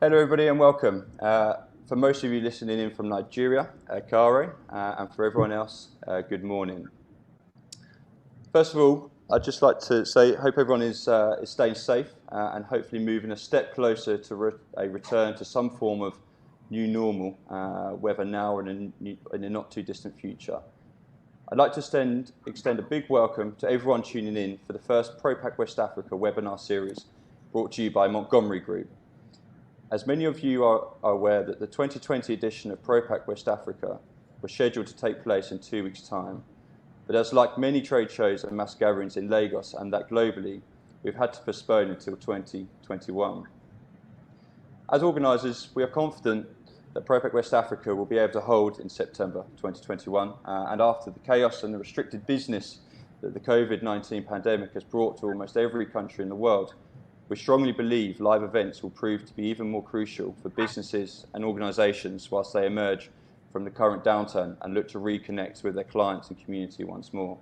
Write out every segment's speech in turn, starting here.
Hello everybody and welcome. For most of you listening in from Nigeria, Kare, and for everyone else, good morning. First of all, I'd just like to say, hope everyone is staying safe and hopefully moving a step closer to a return to some form of new normal, whether now or in a not too distant future. I'd like to extend a big welcome to everyone tuning in for the first Propak West Africa Webinar Series brought to you by Montgomery Group. As many of you are aware that the 2020 edition of Propak West Africa was scheduled to take place in 2 weeks' time, but as like many trade shows and mass gatherings in Lagos and that globally, we've had to postpone until 2021. As organisers, we are confident that Propak West Africa will be able to hold in September 2021, and after the chaos and the restricted business that the COVID-19 pandemic has brought to almost every country in the world, we strongly believe live events will prove to be even more crucial for businesses and organisations whilst they emerge from the current downturn and look to reconnect with their clients and community once more.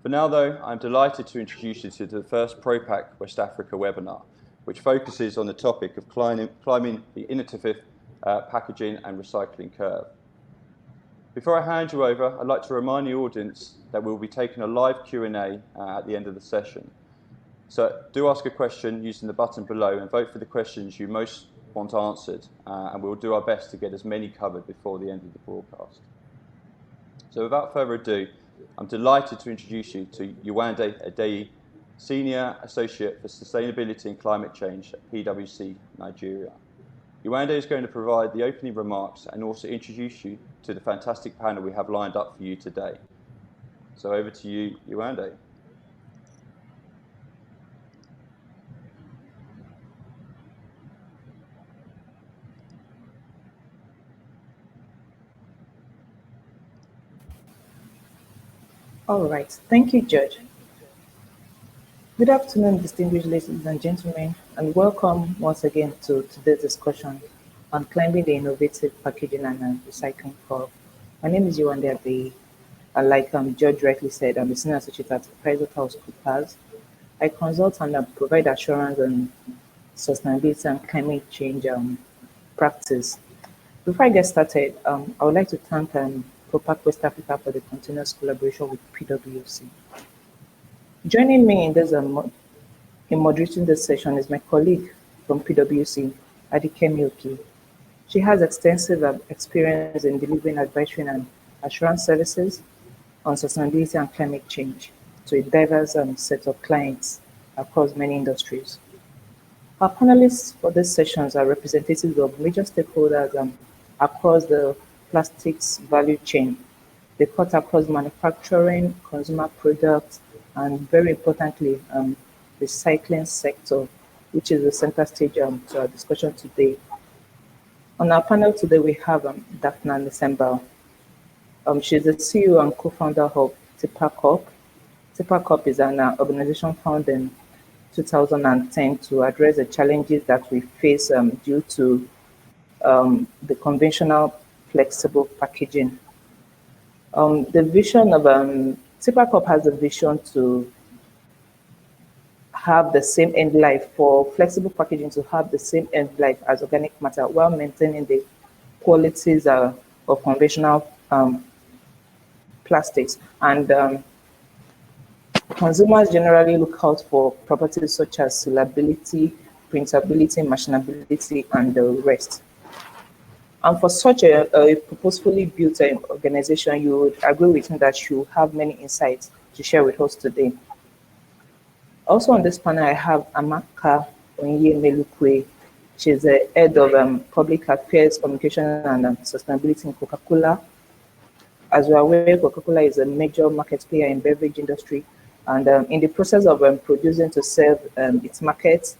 For now though, I'm delighted to introduce you to the first Propak West Africa webinar, which focuses on the topic of climbing the innovative packaging and recycling curve. Before I hand you over, I'd like to remind the audience that we'll be taking a live Q&A at the end of the session. So do ask a question using the button below and vote for the questions you most want answered, and we'll do our best to get as many covered before the end of the broadcast. So without further ado, I'm delighted to introduce you to Yewande Adeyi, Senior Associate for Sustainability and Climate Change at PwC Nigeria. Yewande is going to provide the opening remarks and also introduce you to the fantastic panel we have lined up for you today. So over to you, Yewande. All right, thank you, George. Good afternoon, distinguished ladies and gentlemen, and welcome once again to today's discussion on climbing the innovative packaging and recycling curve. My name is Yewande Adeyi, and like George rightly said, I'm a senior associate at PricewaterhouseCoopers. I consult and provide assurance on sustainability and climate change practice. Before I get started, I would like to thank Propak West Africa for the continuous collaboration with PwC. Joining me in this in moderating this session is my colleague from PwC, Adike Milky. She has extensive experience in delivering advisory and assurance services on sustainability and climate change to a diverse set of clients across many industries. Our panelists for these sessions are representatives of major stakeholders across the plastics value chain. They cut across manufacturing, consumer products, and very importantly, the recycling sector, which is the center stage to our discussion today. On our panel today, we have Daphna Nisemba. She's the CEO and co-founder of Propak. Propak is an organization founded in 2010 to address the challenges that we face due to the conventional flexible packaging. The vision of Propak has a vision to have the same end life for flexible packaging to have the same end life as organic matter while maintaining the qualities of conventional plastics. And consumers generally look out for properties such as sealability, printability, machinability, and the rest. And for such a purposefully built organization, you would agree with me that you have many insights to share with us today. Also on this panel, I have Amaka Onyemelukwe. She's the head of public affairs, communication, and sustainability in Coca-Cola. As we are aware, Coca-Cola is a major market player in beverage industry, and in the process of producing to serve its markets,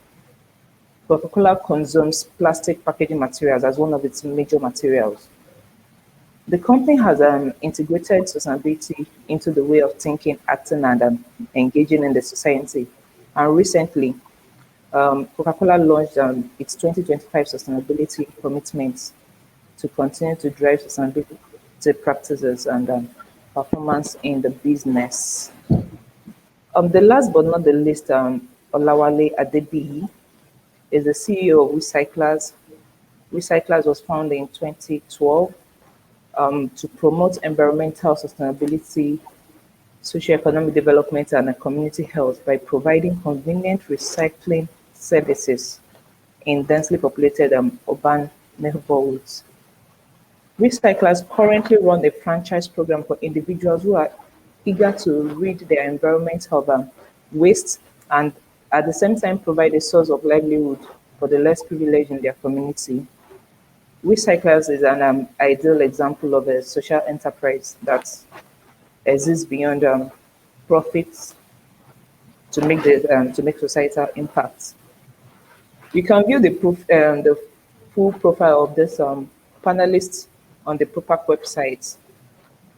Coca-Cola consumes plastic packaging materials as one of its major materials. The company has integrated sustainability into the way of thinking, acting, and engaging in the society. And recently, Coca-Cola launched its 2025 sustainability commitments to continue to drive sustainability practices and performance in the business. The last but not the least, Olawale Adebiyi is the CEO of Recyclers. Recyclers was founded in 2012 to promote environmental sustainability, socioeconomic development, and community health by providing convenient recycling services in densely populated urban neighborhoods. Recyclers currently run a franchise program for individuals who are eager to rid their environment of waste and at the same time provide a source of livelihood for the less privileged in their community. Recyclers is an ideal example of a social enterprise that exists beyond profits to make societal impact. You can view the full profile of this panelists on the Propak website.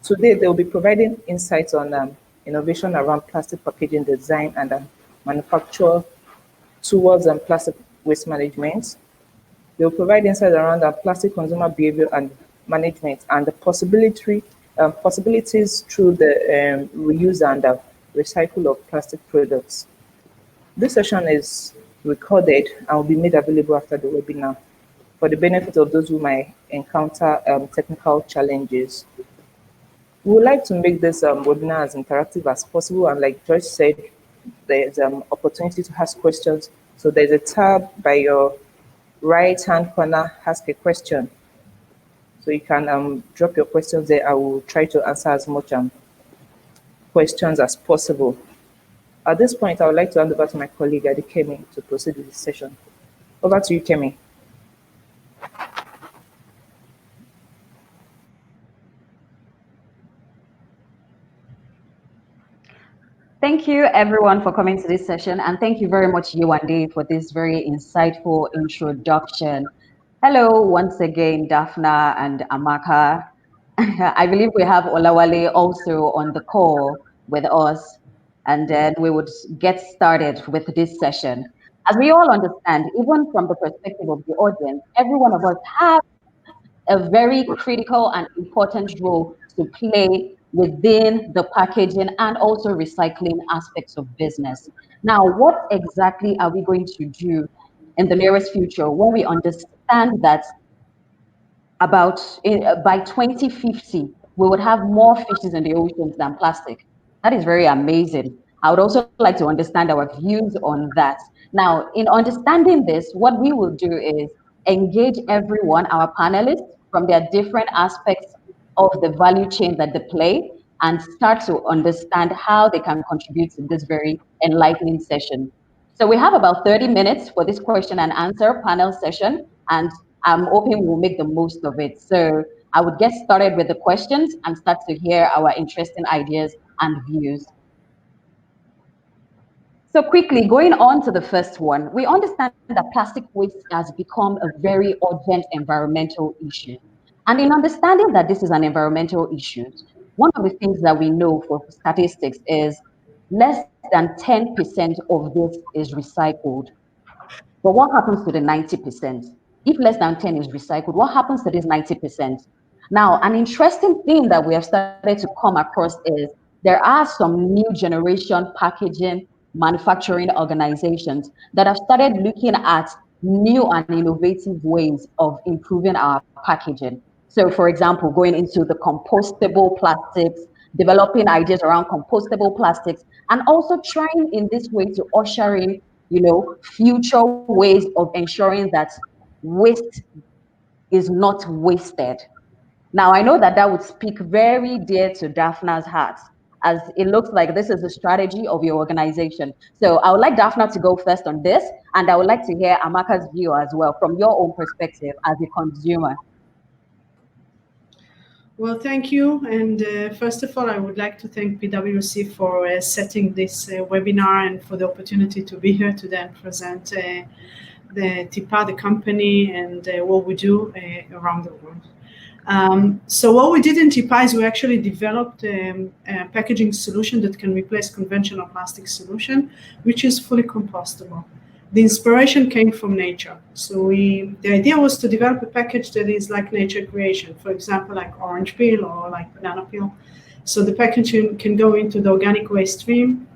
Today, they will be providing insights on innovation around plastic packaging design and manufacture towards plastic waste management. They will provide insights around plastic consumer behavior and management and the possibilities through the reuse and recycle of plastic products. This session is recorded and will be made available after the webinar for the benefit of those who might encounter technical challenges. We would like to make this webinar as interactive as possible, and like Joyce said, there's an opportunity to ask questions. So there's a tab by your right-hand corner, ask a question. So you can drop your questions there. I will try to answer as much questions as possible. At this point, I would like to hand over to my colleague, Adi Kemi, to proceed with this session. Over to you, Kemi. Thank you, everyone, for coming to this session. And thank you very much, Yewande, for this very insightful introduction. Hello, once again, Daphna and Amaka. I believe we have Olawale also on the call with us. And then we would get started with this session. As we all understand, even from the perspective of the audience, every one of us has a very critical and important role to play within the packaging and also recycling aspects of business. Now, what exactly are we going to do in the nearest future when we understand that by 2050, we would have more fishes in the oceans than plastic? That is very amazing. I would also like to understand our views on that. Now, in understanding this, what we will do is engage everyone, our panelists, from their different aspects of the value chain that they play, and start to understand how they can contribute to this very enlightening session. So we have about 30 minutes for this question and answer panel session, and I'm hoping we'll make the most of it. So I would get started with the questions and start to hear our interesting ideas and views. So quickly, going on to the first one, we understand that plastic waste has become a very urgent environmental issue. And in understanding that this is an environmental issue, one of the things that we know for statistics is less than 10% of this is recycled. But what happens to the 90%? If less than 10 is recycled, what happens to this 90%? Now, an interesting thing that we have started to come across is there are some new generation packaging manufacturing organizations that have started looking at new and innovative ways of improving our packaging. So, for example, going into the compostable plastics, developing ideas around compostable plastics, and also trying in this way to usher in, future ways of ensuring that waste is not wasted. Now, I know that would speak very dear to Daphna's heart, as it looks like this is the strategy of your organization. So I would like Daphna to go first on this, and I would like to hear Amaka's view as well from your own perspective as a consumer. Well, thank you. And first of all, I would like to thank PwC for setting this webinar and for the opportunity to be here today and present the TIPA, the company, and what we do around the world. So what we did in TIPA is we actually developed a packaging solution that can replace conventional plastic solution, which is fully compostable. The inspiration came from nature. So the idea was to develop a package that is like nature creation, for example, like orange peel or like banana peel. So the packaging can go into the organic waste stream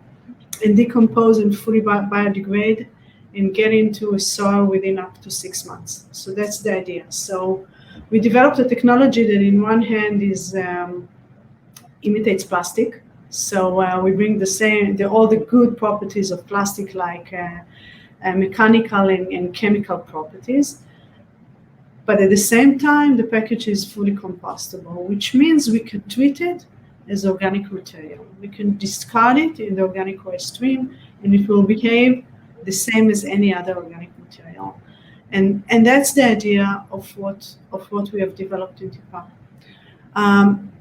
and decompose and fully biodegrade and get into a soil within up to 6 months. So that's the idea. So we developed a technology that in one hand is imitates plastic. So we bring all the good properties of plastic, like mechanical and chemical properties. But at the same time, the package is fully compostable, which means we can treat it as organic material. We can discard it in the organic waste stream, and it will behave the same as any other organic material. And that's the idea of what we have developed in TIPA.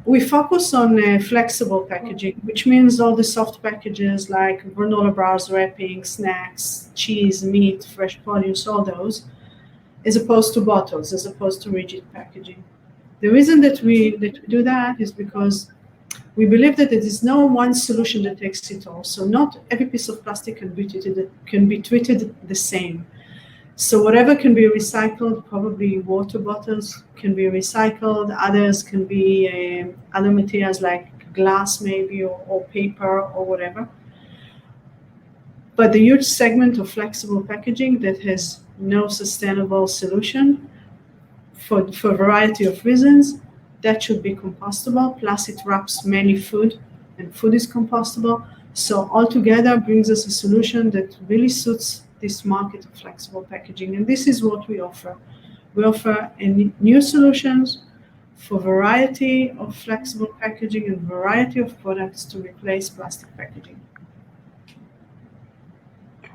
We focus on flexible packaging, which means all the soft packages like granola bars, wrapping, snacks, cheese, meat, fresh produce, all those, as opposed to bottles, as opposed to rigid packaging. The reason that we do that is because we believe that there is no one solution that takes it all. So not every piece of plastic can be treated the same. So whatever can be recycled, probably water bottles can be recycled. Others can be other materials like glass maybe, or paper or whatever. But the huge segment of flexible packaging that has no sustainable solution for a variety of reasons, that should be compostable. Plus it wraps many food, and food is compostable. So altogether brings us a solution that really suits this market of flexible packaging. And this is what we offer. We offer new solutions for variety of flexible packaging and variety of products to replace plastic packaging.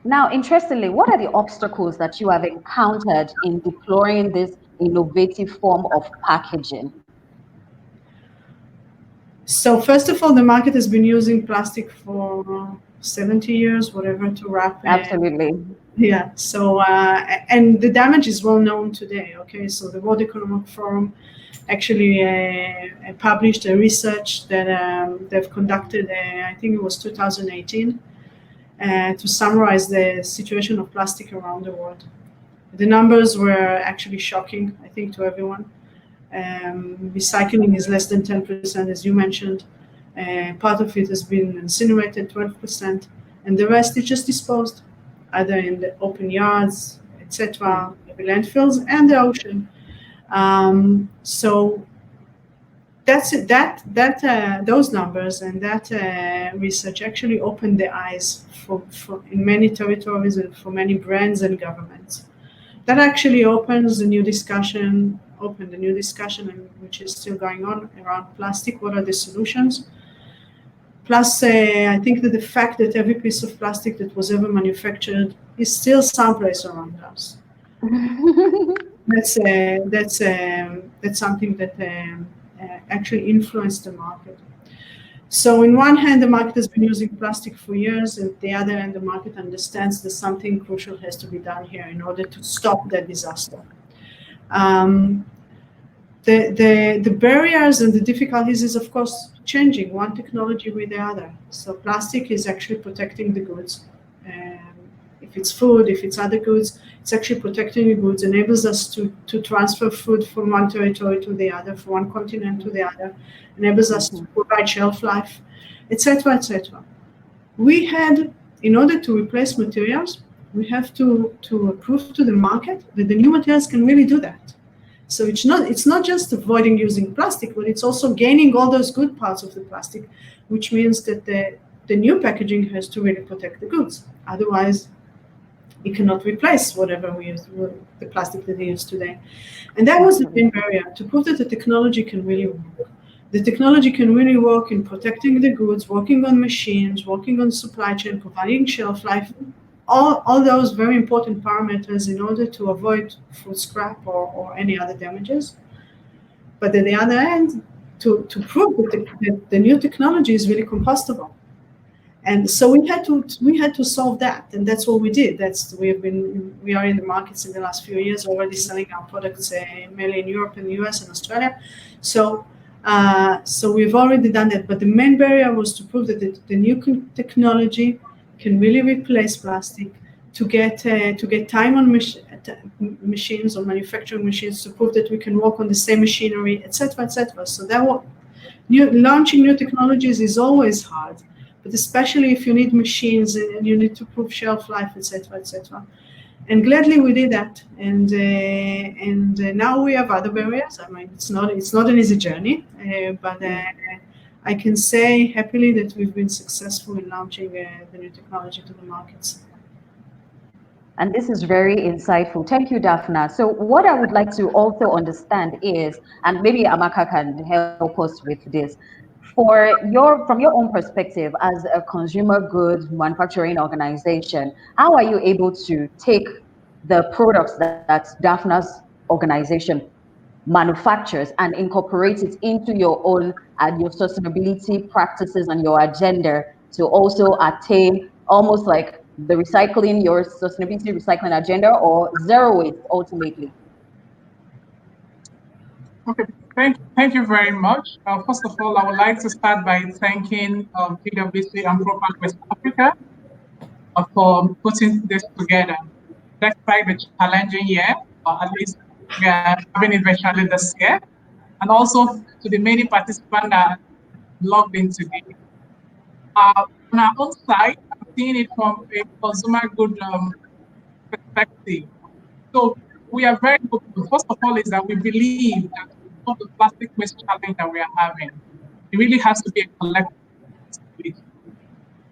Now, interestingly, what are the obstacles that you have encountered in deploying this innovative form of packaging? So first of all, the market has been using plastic for 70 years, whatever, to wrap. Absolutely. Yeah. So and the damage is well known today. Okay. So the World Economic Forum actually published a research that they've conducted. I think it was 2018. To summarize the situation of plastic around the world. The numbers were actually shocking, I think, to everyone. Recycling is less than 10%, as you mentioned. Part of it has been incinerated, 12%, and the rest is just disposed, either in the open yards, etc., the landfills, and the ocean. So that's it. Those numbers and that research actually opened the eyes for in many territories and for many brands and governments. That actually opened a new discussion, and which is still going on around plastic. What are the solutions? Plus, I think that the fact that every piece of plastic that was ever manufactured is still someplace around us. That's something that actually influenced the market. So in one hand, the market has been using plastic for years, and the other hand, the market understands that something crucial has to be done here in order to stop that disaster. The barriers and the difficulties is, of course, changing one technology with the other. So plastic is actually protecting the goods. If it's food, if it's other goods, it's actually protecting the goods, enables us to transfer food from one territory to the other, from one continent to the other, enables us to provide shelf life, etc., etc. We had, in order to replace materials, we have to prove to the market that the new materials can really do that. So it's not just avoiding using plastic, but it's also gaining all those good parts of the plastic, which means that the new packaging has to really protect the goods. Otherwise, it cannot replace whatever we use, the plastic that we use today. And that was the main barrier, to prove that the technology can really work. The technology can really work in protecting the goods, working on machines, working on supply chain, providing shelf life, all those very important parameters in order to avoid food scrap or any other damages. But at the other end, to prove that the new technology is really compostable. And so we had to solve that, and that's what we did. We are in the markets in the last few years, already selling our products mainly in Europe and the US and Australia. So we've already done that. But the main barrier was to prove that the new technology can really replace plastic, to get time on machines or manufacturing machines, to prove that we can work on the same machinery, etc., etc. So launching new technologies is always hard. but especially if you need machines and you need to prove shelf life, etc., etc. And gladly we did that, and now we have other barriers. I mean, it's not an easy journey, but I can say happily that we've been successful in launching the new technology to the markets. And this is very insightful. Thank you, Daphna. So what I would like to also understand is, and maybe Amaka can help us with this, from your own perspective as a consumer goods manufacturing organization, how are you able to take the products that Daphna's organization manufactures and incorporate it into your own and your sustainability practices and your agenda to also attain almost like your sustainability recycling agenda or zero waste ultimately? Okay, thank you very much. First of all, I would like to start by thanking PwC and Propak West Africa for putting this together. Despite the challenging year, or at least we are having it virtually this year, and also to the many participants that logged in today. On our own side, I'm seeing it from a consumer good perspective. So we are very hopeful. First of all, is that we believe that of the plastic waste challenge that we are having, it really has to be a collective responsibility.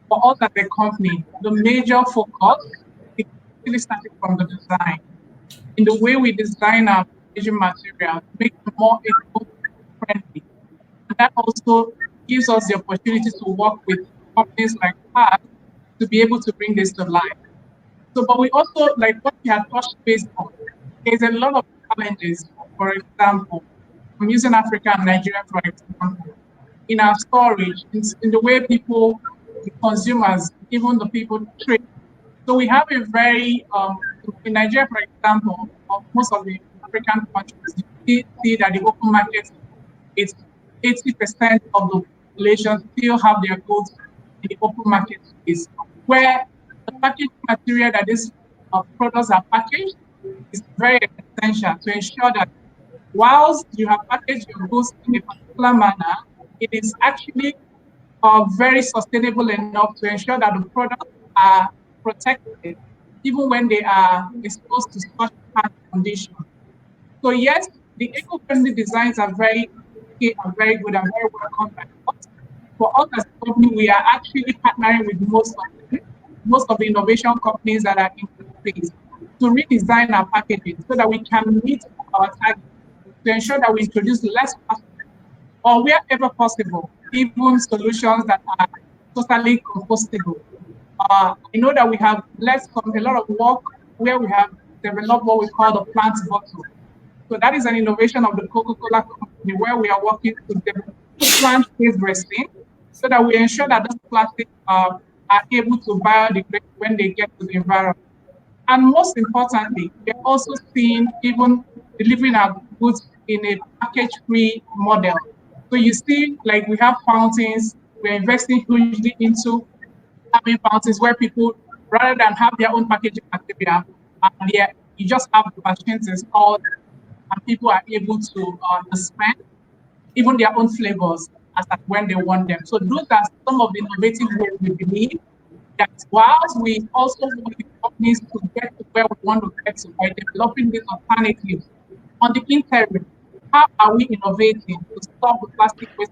For us as a company, the major focus is really starting from the design. In the way we design our packaging material to make it more eco-friendly. And that also gives us the opportunity to work with companies like us to be able to bring this to life. So, but we also, like what we had touched base on, there's a lot of challenges. For example, I'm using Africa and Nigeria for example. In our storage, in the way people, the consumers, even the people trade. So we have a very, in Nigeria, for example, most of the African countries, you see that the open market is 80% of the population still have their goods in the open market space, where the packaging material that these products are packaged is very essential to ensure that whilst you have packaged your goods in a particular manner, it is actually very sustainable enough to ensure that the products are protected, even when they are exposed to such harsh conditions. So yes, the eco-friendly designs are very key and very good and very welcome by us. For us as a company, we are actually partnering with most of the innovation companies that are in the space to redesign our packaging so that we can meet our target, to ensure that we introduce less plastic or wherever possible, even solutions that are totally compostable. I know that we have a lot of work where we have developed what we call the plant bottle. So that is an innovation of the Coca-Cola company where we are working to develop plant-based resin so that we ensure that those plastics are able to biodegrade when they get to the environment. And most importantly, we're also seeing even delivering our goods in a package-free model. So you see, like we have fountains, we're investing hugely into having fountains where people, rather than have their own packaging material, you just have the machines installed and people are able to dispense even their own flavors as at when they want them. So those are some of the innovative ways we believe that whilst we also want the companies to get to where we want to get to by developing these alternatives, on the interim, how are we innovating to stop the plastic waste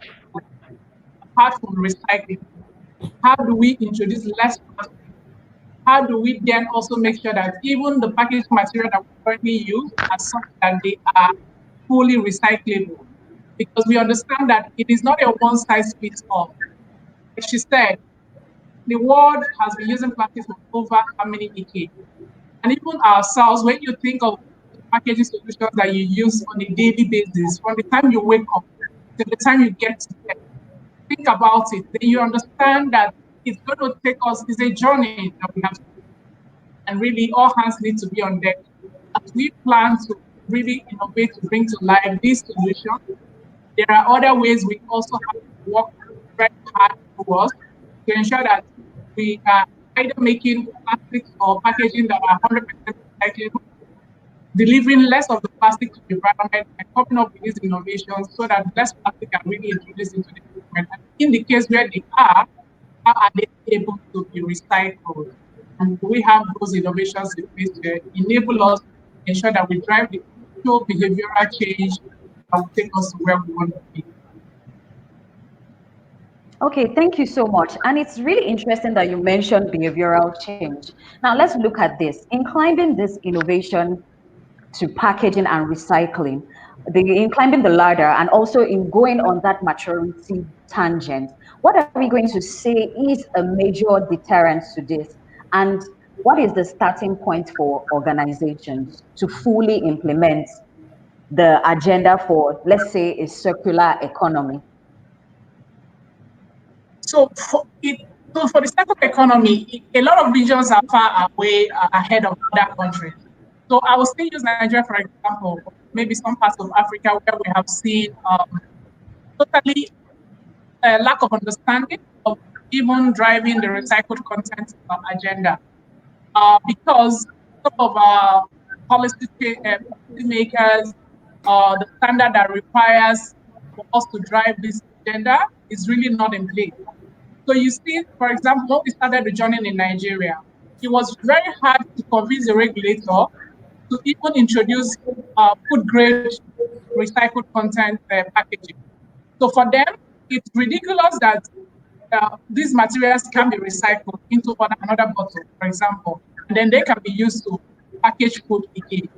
apart from recycling? How do we introduce less plastic? How do we then also make sure that even the packaging material that we currently use are such that they are fully recyclable? Because we understand that it is not a one-size-fits-all. As she said, the world has been using plastic for over how many decades? And even ourselves, when you think of the packaging solutions that you use on a daily basis, from the time you wake up to the time you get to bed, think about it, then you understand that it's going to take us, it's a journey that we have to do. And really, all hands need to be on deck as we plan to really innovate to bring to life this solution. There are other ways we also have to work very hard towards to ensure that we are either making plastics or packaging that are 100% recyclable, delivering less of the plastic to the environment, and coming up with these innovations so that less plastic are really introduced into the environment. And in the case where they are, how are they able to be recycled? And we have those innovations in place to enable us to ensure that we drive the actual behavioral change that will take us to where we want to be. Okay, thank you so much. And it's really interesting that you mentioned behavioral change. Now let's look at this. In climbing this innovation to packaging and recycling, in climbing the ladder and also in going on that maturity tangent, what are we going to say is a major deterrent to this? And what is the starting point for organizations to fully implement the agenda for, let's say, a circular economy? So for the circular economy, a lot of regions are far away ahead of other countries. So I will still use Nigeria, for example, maybe some parts of Africa where we have seen totally lack of understanding of even driving the recycled content agenda. Because some of our policy makers, the standard that requires for us to drive this agenda is really not in place. So you see, for example, when we started the journey in Nigeria, it was very hard to convince the regulator to even introduce food grade recycled content packaging. So for them, it's ridiculous that these materials can be recycled into another bottle, for example, and then they can be used to package food again.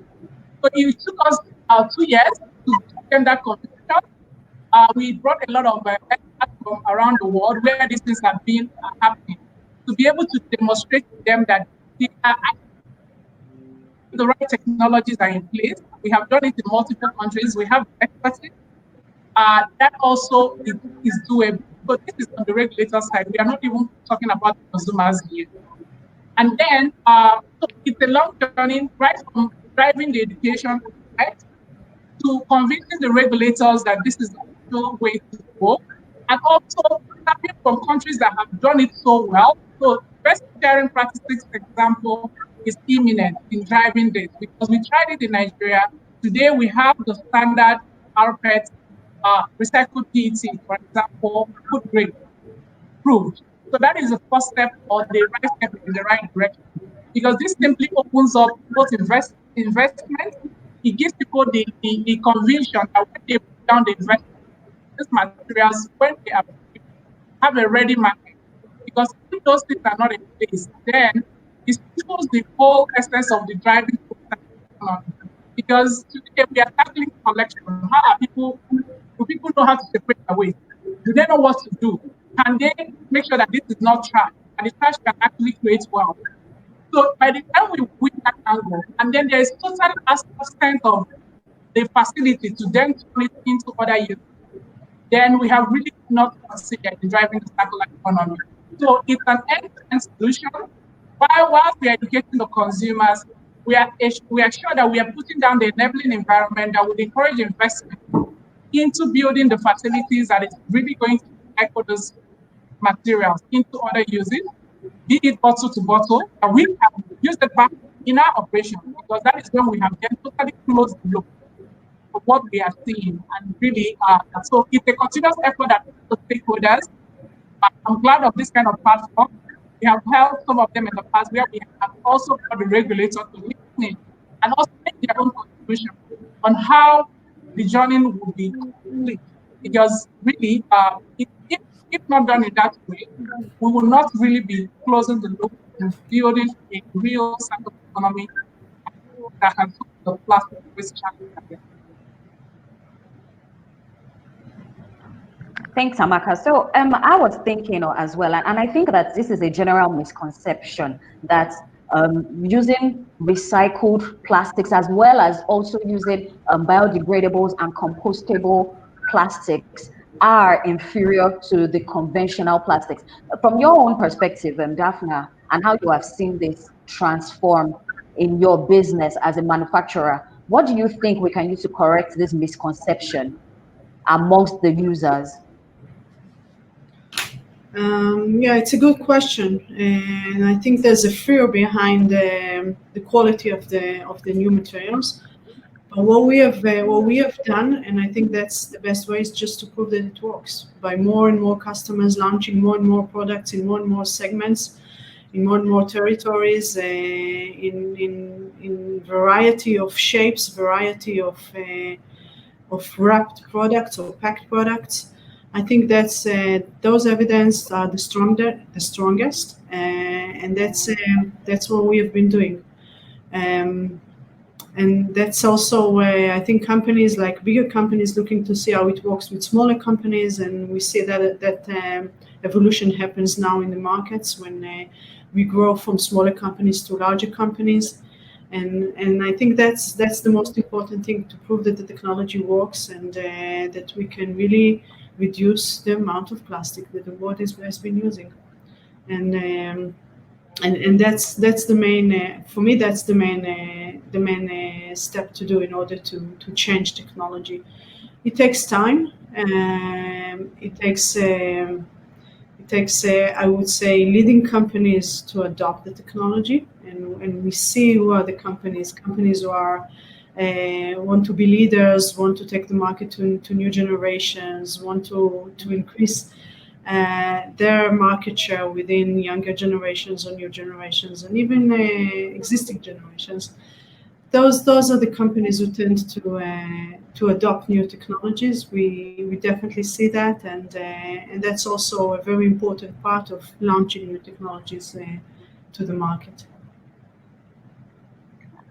So it took us 2 years to get that conviction. We brought a lot of experts from around the world where these things have been happening to be able to demonstrate to them that the right technologies are in place. We have done it in multiple countries. We have expertise. That also is doable. But this is on the regulator side. We are not even talking about consumers here. And then so it's a long journey, right from driving the education aspect to convincing the regulators that this is the way to go, and also tapping from countries that have done it so well. So best sharing practices example is imminent in driving this because we tried it in Nigeria. Today we have the standard RPET recycled PET, for example, food grade approved. So that is the first step or the right step in the right direction because this simply opens up both investment. It gives people the conviction that when they put down the investment, these materials, when they are have a ready market. Because if those things are not in place, then it shows the whole essence of the driving force. Because today we are tackling collection. How are people, do people know how to separate their waste? Do they know what to do? Can they make sure that this is not trash and the trash can actually create wealth? So by the time we win that angle, and then there is total absence of the facility to then turn it into other uses, then we have really not considered in driving the circular economy. So it's an end-to-end solution. Whilst we are educating the consumers, we are sure that we are putting down the enabling environment that would encourage investment into building the facilities that is really going to echo those materials into other uses, be it bottle to bottle, and we can use the back in our operation because that is when we have then totally closed the loop of what we are seeing. And really, so it's a continuous effort that the stakeholders. I'm glad of this kind of platform. We have held some of them in the past where we have also got the regulator to listen in and also make their own contribution on how the journey will be complete. Because really, if not done in that way, we will not really be closing the loop and building a real circular economy that can solve the plastic waste challenge. Thanks, Amaka. So I was thinking as well, and I think that this is a general misconception that using recycled plastics as well as also using biodegradables and compostable plastics are inferior to the conventional plastics. From your own perspective, Daphne, and how you have seen this transform in your business as a manufacturer, what do you think we can use to correct this misconception amongst the users? Yeah, it's a good question, and I think there's a fear behind the quality of the new materials. But what we have done, and I think that's the best way, is just to prove that it works by more and more customers launching more and more products in more and more segments, in more and more territories, in variety of shapes, variety of wrapped products or packed products. I think that's those evidence are the strongest, and that's what we have been doing. And that's also I think companies like bigger companies looking to see how it works with smaller companies, and we see that evolution happens now in the markets when we grow from smaller companies to larger companies, and I think that's the most important thing, to prove that the technology works and that we can really reduce the amount of plastic that the world has been using, and that's the main for me. That's the main step to do in order to change technology. It takes time. It takes I would say leading companies to adopt the technology, and we see who are the companies who are want to be leaders, want to take the market to new generations, want to increase their market share within younger generations or new generations, and even existing generations. Those are the companies who tend to adopt new technologies. We definitely see that, and that's also a very important part of launching new technologies to the market.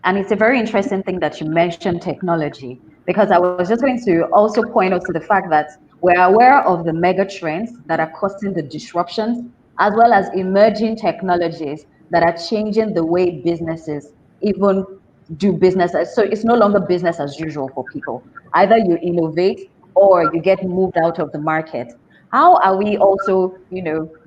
And it's a very interesting thing that you mentioned technology, because I was just going to also point out to the fact that we're aware of the mega trends that are causing the disruptions, as well as emerging technologies that are changing the way businesses even do business. So it's no longer business as usual for people. Either you innovate or you get moved out of the market. How are we also,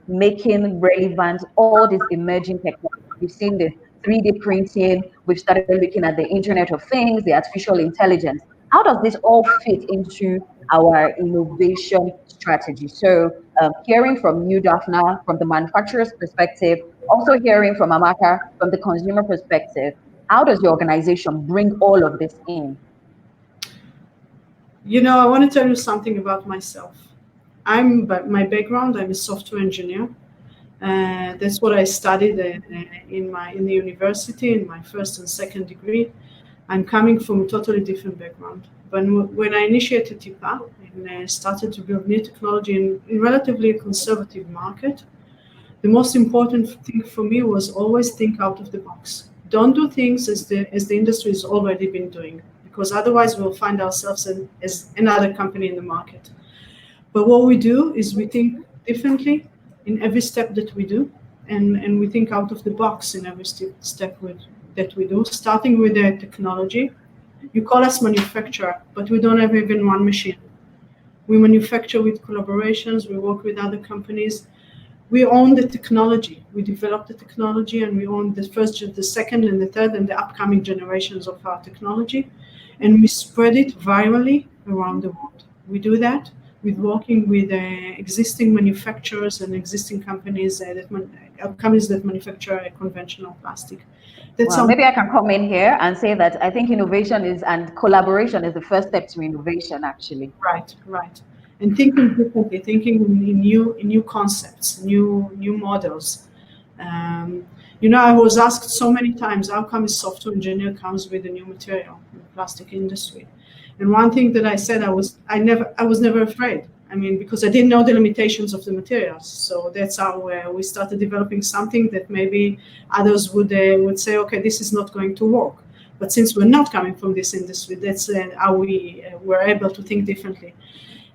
making relevant all these emerging technologies? We've seen the 3D printing, we've started looking at the Internet of Things, the artificial intelligence. How does this all fit into our innovation strategy? So hearing from you, Daphna, from the manufacturer's perspective, also hearing from Amaka from the consumer perspective, how does your organization bring all of this in? I want to tell you something about myself. My background, I'm a software engineer. That's what I studied in the university in my first and second degree. I'm coming from a totally different background. When I initiated TIPA and started to build new technology in relatively a conservative market, the most important thing for me was always think out of the box. Don't do things as the industry has already been doing, because otherwise we'll find ourselves as another company in the market. But what we do is we think differently in every step that we do, and we think out of the box in every step that we do, starting with the technology. You call us manufacturer, but we don't have even one machine. We manufacture with collaborations, we work with other companies. We own the technology. We develop the technology, and we own the first, the second, and the third, and the upcoming generations of our technology. And we spread it virally around the world. We do that with working with existing manufacturers and existing companies that manufacture conventional plastic. Maybe I can come in here and say that I think innovation and collaboration is the first step to innovation, actually. Right. And thinking differently, thinking in new concepts, new models. I was asked so many times, how come a software engineer comes with a new material in the plastic industry? And one thing that I said, I was never afraid. Because I didn't know the limitations of the materials. So that's how we started developing something that maybe others would say, okay, this is not going to work. But since we're not coming from this industry, that's how we were able to think differently.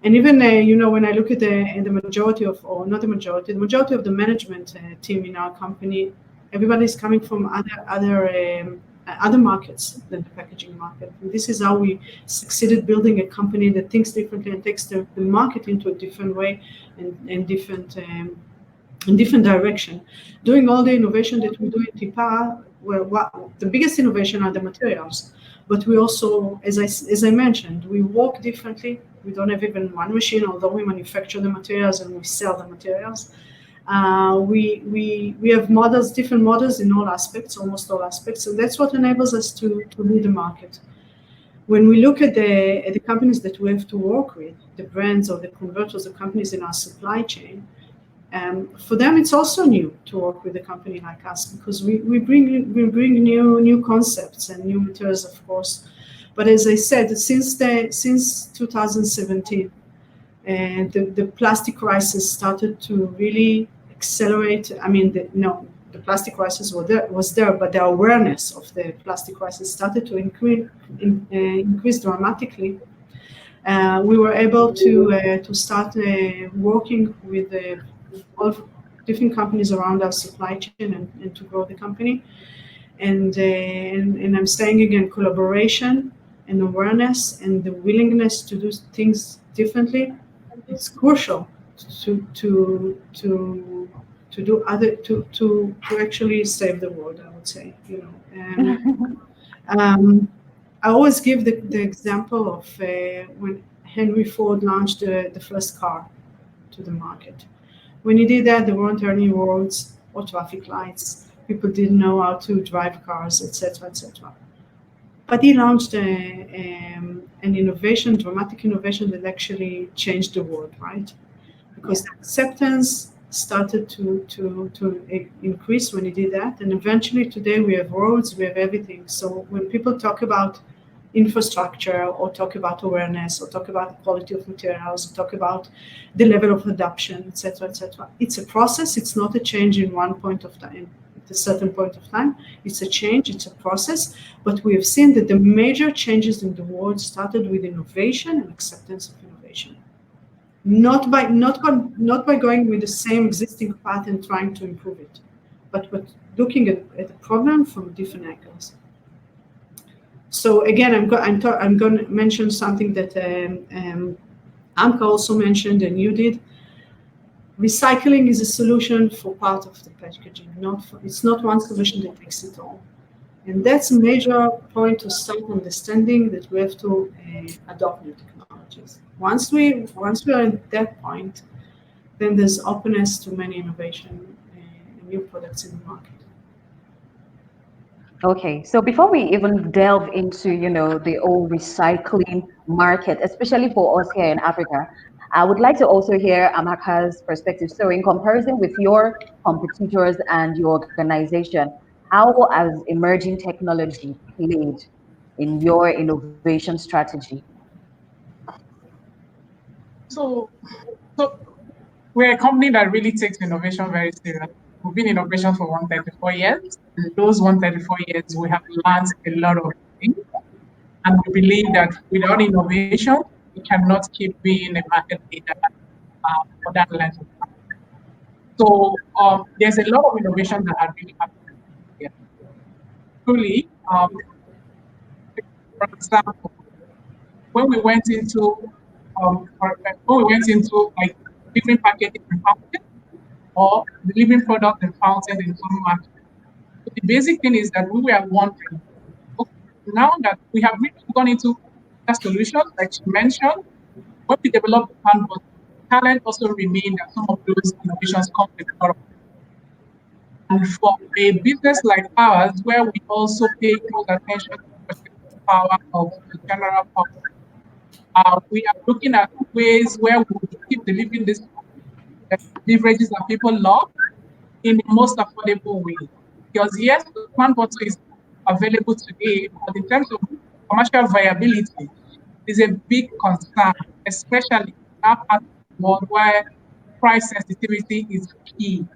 And even, when I look at the majority of the management team in our company, everybody's coming from other markets than the packaging market. And this is how we succeeded building a company that thinks differently and takes the market into a different way and different direction. Doing all the innovation that we do in TIPA, the biggest innovation are the materials. But we also, as I mentioned, we work differently. We don't have even one machine, although we manufacture the materials and we sell the materials. We have different models in all aspects, almost all aspects, and that's what enables us to lead the market. when we look at the companies that we have to work with, the brands or the converters, the companies in our supply chain, for them it's also new to work with a company like us, because we bring new concepts and new materials, of course. But as I said, since 2017, and the plastic crisis started to really accelerate. I mean, the plastic crisis was there, but the awareness of the plastic crisis started to increase dramatically. We were able to start working with all different companies around our supply chain and to grow the company. And I'm saying again, collaboration and awareness and the willingness to do things differently, it's crucial to do other to actually save the world, I would say, I always give the example of when Henry Ford launched the first car to the market. When he did that, there weren't any roads or traffic lights. People didn't know how to drive cars, etc., etc. But he launched an innovation, dramatic innovation that actually changed the world, right? Because the acceptance started to increase when he did that. And eventually today we have roads, we have everything. So when people talk about infrastructure or talk about awareness or talk about the quality of materials or talk about the level of adoption, etc., etc., it's a process. It's not a change in one point of time. At a certain point of time, it's a change, it's a process, but we have seen that the major changes in the world started with innovation and acceptance of innovation. Not by going with the same existing path and trying to improve it, but looking at the problem from different angles. So again, I'm going to mention something that Amka also mentioned and you did. Recycling is a solution for part of the packaging. It's not one solution that takes it all. And that's a major point to start understanding that we have to adopt new technologies. Once we are at that point, then there's openness to many innovation and new products in the market. Okay, so before we even delve into, the whole recycling market, especially for us here in Africa, I would like to also hear Amaka's perspective. So in comparison with your competitors and your organization, how has emerging technology played in your innovation strategy? So we're a company that really takes innovation very seriously. We've been in operation for 134 years. In those 134 years, we have learned a lot of things. And we believe that without innovation, we cannot keep being a market leader for that length of time. So there's a lot of innovation that has really happened here. Truly, for example, when we went into like different packaging and fountain, or delivering products and fountain in some market. So the basic thing is that we were wondering, okay, now that we have really gone into solutions, like she mentioned, when we develop the plan, but talent also remain that some of those innovations come with a lot of. And for a business like ours, where we also pay close attention to the power of the general public, we are looking at ways where we keep delivering this beverages that people love in the most affordable way. Because yes, the plant water is available today, but in terms of commercial viability, is a big concern, especially in that part of the world where price sensitivity is key.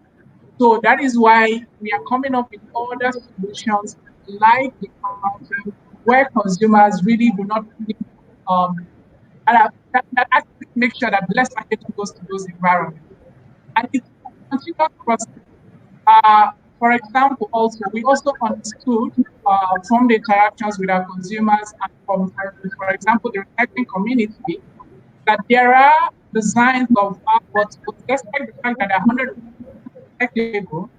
So that is why we are coming up with other solutions like the fountain, where consumers really do not really, that actually make sure that less packaging goes to those environments. And it's a continuous process. For example, also, we also understood from the interactions with our consumers and from, for example, the recycling community, that there are designs of our bottles, despite the fact that they're 100% recyclable,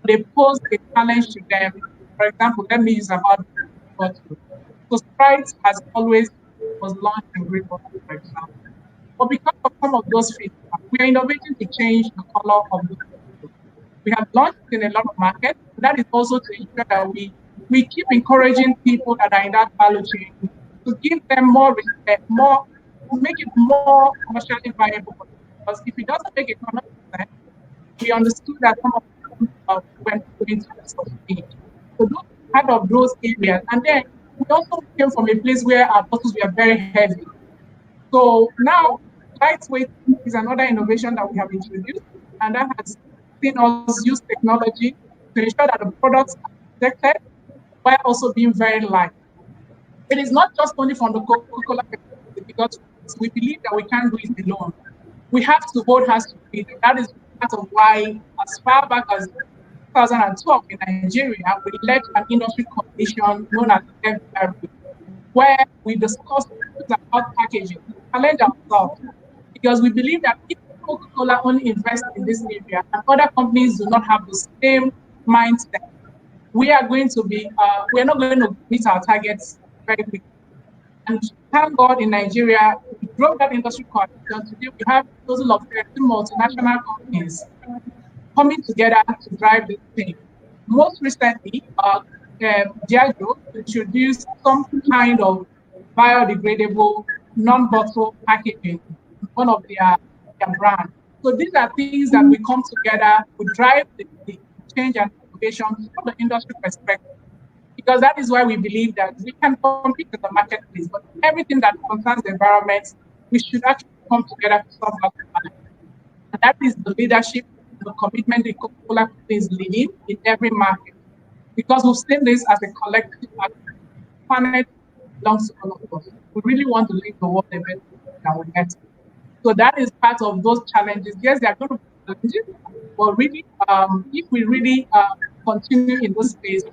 they pose a challenge to them. For example, let me use about bottle. So Sprite has always was launched in green bottle, for example. But because of some of those feedback, we are innovating to change the color of the bottle. We have launched in a lot of markets. That is also to ensure that we keep encouraging people that are in that value chain to give them more respect, more, to make it more commercially viable. Because if it doesn't make economic sense, we understood that some of them went into the sustained. So those kind of those areas. And then we also came from a place where our bottles were very heavy. So now lightweight is another innovation that we have introduced, and that has seen us use technology to ensure that the products are protected while also being very light. It is not just only from the Coca-Cola perspective, because we believe that we can't do it alone. We have to hold hands to it. That is part of why, as far back as 2012 in Nigeria, we led an industry coalition known as Veggie, where we discussed about packaging, challenge ourselves, because we believe that if Coca-Cola only invests in this area and other companies do not have the same mindset, we are going to be, we're not going to meet our targets very quickly. And thank God in Nigeria, we drove that industry coalition. Today we have a total of 13 multinational companies coming together to drive this thing. Most recently, Diageo introduced some kind of biodegradable, non-bottle packaging, one of their brands. So these are things that we come together, we drive the change and innovation from the industry perspective, because that is why we believe that we can compete in the marketplace, but everything that concerns the environment, we should actually come together to solve that challenge. And that is the leadership, the commitment the Coca-Cola Company is leading in every market, because we've seen this as a collective action. The planet belongs to all of us. We really want to leave the world a better than we get. So that is part of those challenges. Yes, there are going to be challenges, but really, if we really continue in this space,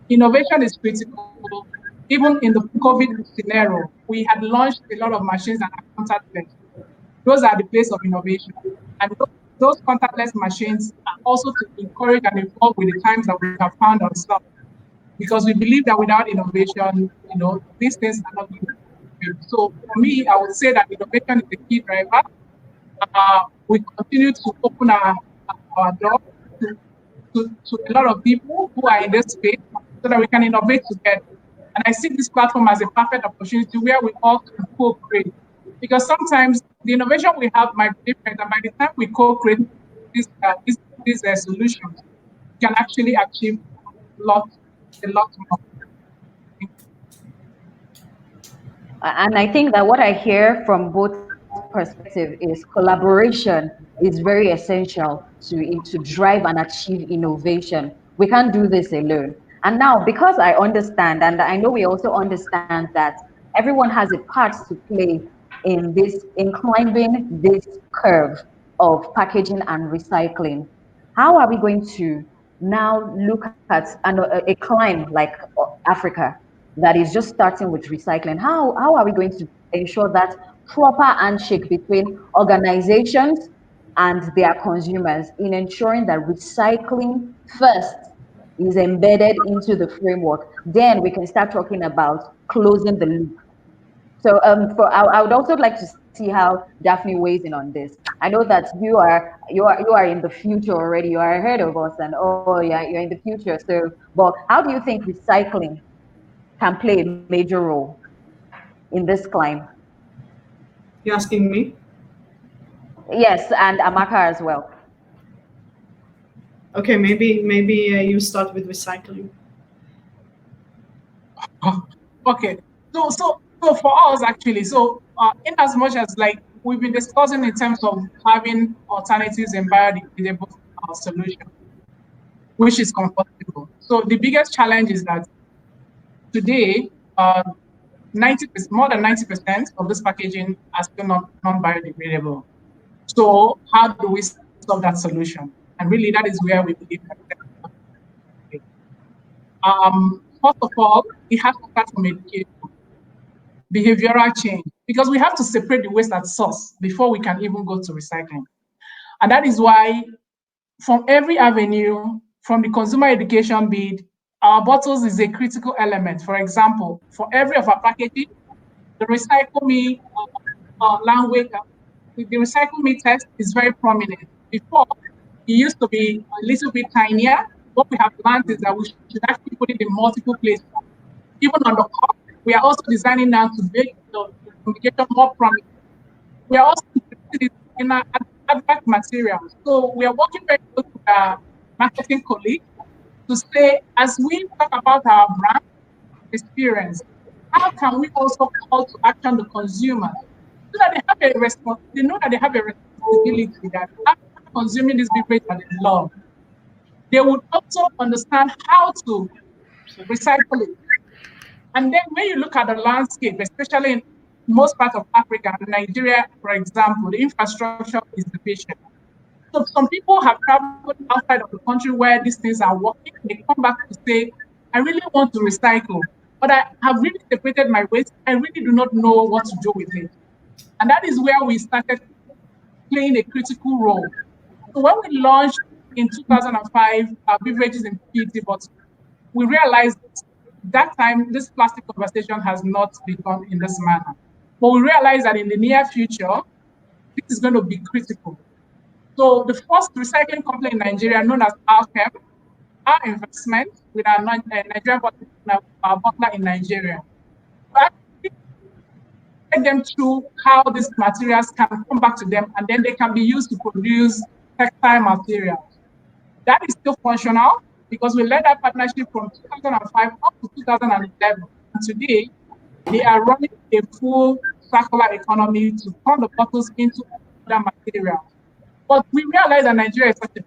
innovation is critical. Even in the COVID scenario, we had launched a lot of machines and contactless. Those are the place of innovation. And those contactless machines are also to encourage and evolve with the times that we have found ourselves. Because we believe that without innovation, these things are not going to be. So for me, I would say that innovation is the key driver. We continue to open our door to a lot of people who are in this space so that we can innovate together. And I see this platform as a perfect opportunity where we all can co-create. Because sometimes the innovation we have might be different, and by the time we co-create these solutions, we can actually achieve a lot more. And I think that what I hear from both perspectives is collaboration is very essential to drive and achieve innovation. We can't do this alone. And now, because I understand, and I know we also understand that everyone has a part to play in climbing this curve of packaging and recycling, how are we going to now look at a climb like Africa that is just starting with recycling? How are we going to ensure that proper handshake between organizations and their consumers in ensuring that recycling first is embedded into the framework? Then we can start talking about closing the loop. So I would also like to see how Daphne weighs in on this. I know that you are in the future already. You are ahead of us, and yeah, you're in the future. So, but how do you think recycling can play a major role in this climb? You're asking me? Yes, and Amaka as well. Okay, maybe you start with recycling. Okay, so for us actually, in as much as like we've been discussing in terms of having alternatives and biodegradable solution, which is comfortable. So the biggest challenge is that today, more than 90% of this packaging are still non-biodegradable. So how do we solve that solution? And really, that is where we believe that. First of all, it has to start from education, behavioral change, because we have to separate the waste at source before we can even go to recycling. And that is why from every avenue, from the consumer education bid, our bottles is a critical element. For example, for every of our packaging, the recycle me language, the recycle me test is very prominent. Before, it used to be a little bit tinier. What we have learned is that we should actually put it in multiple places, even on the cup, We are also designing now to make the communication more prominent. We are also interested in advert materials. So we are working very close with our marketing colleagues to say, as we talk about our brand experience, how can we also call to action the consumers so that they know that they have a responsibility that after consuming this beverage that they love, they would also understand how to recycle it. And then when you look at the landscape, especially in most parts of Africa, Nigeria, for example, the infrastructure is deficient. So some people have traveled outside of the country where these things are working. They come back to say, I really want to recycle, but I have really separated my waste. I really do not know what to do with it. And that is where we started playing a critical role. So when we launched in 2005 beverages in PET bottles, we realized that time this plastic conversation has not begun in this manner. But we realized that in the near future, this is going to be critical. So the first recycling company in Nigeria, known as Alchem, our investment with our Nigerian bottler in Nigeria, to actually take them through how these materials can come back to them and then they can be used to produce textile materials. That is still functional because we led that partnership from 2005 up to 2011. And today, they are running a full circular economy to turn the bottles into other materials. But we realize that Nigeria is such a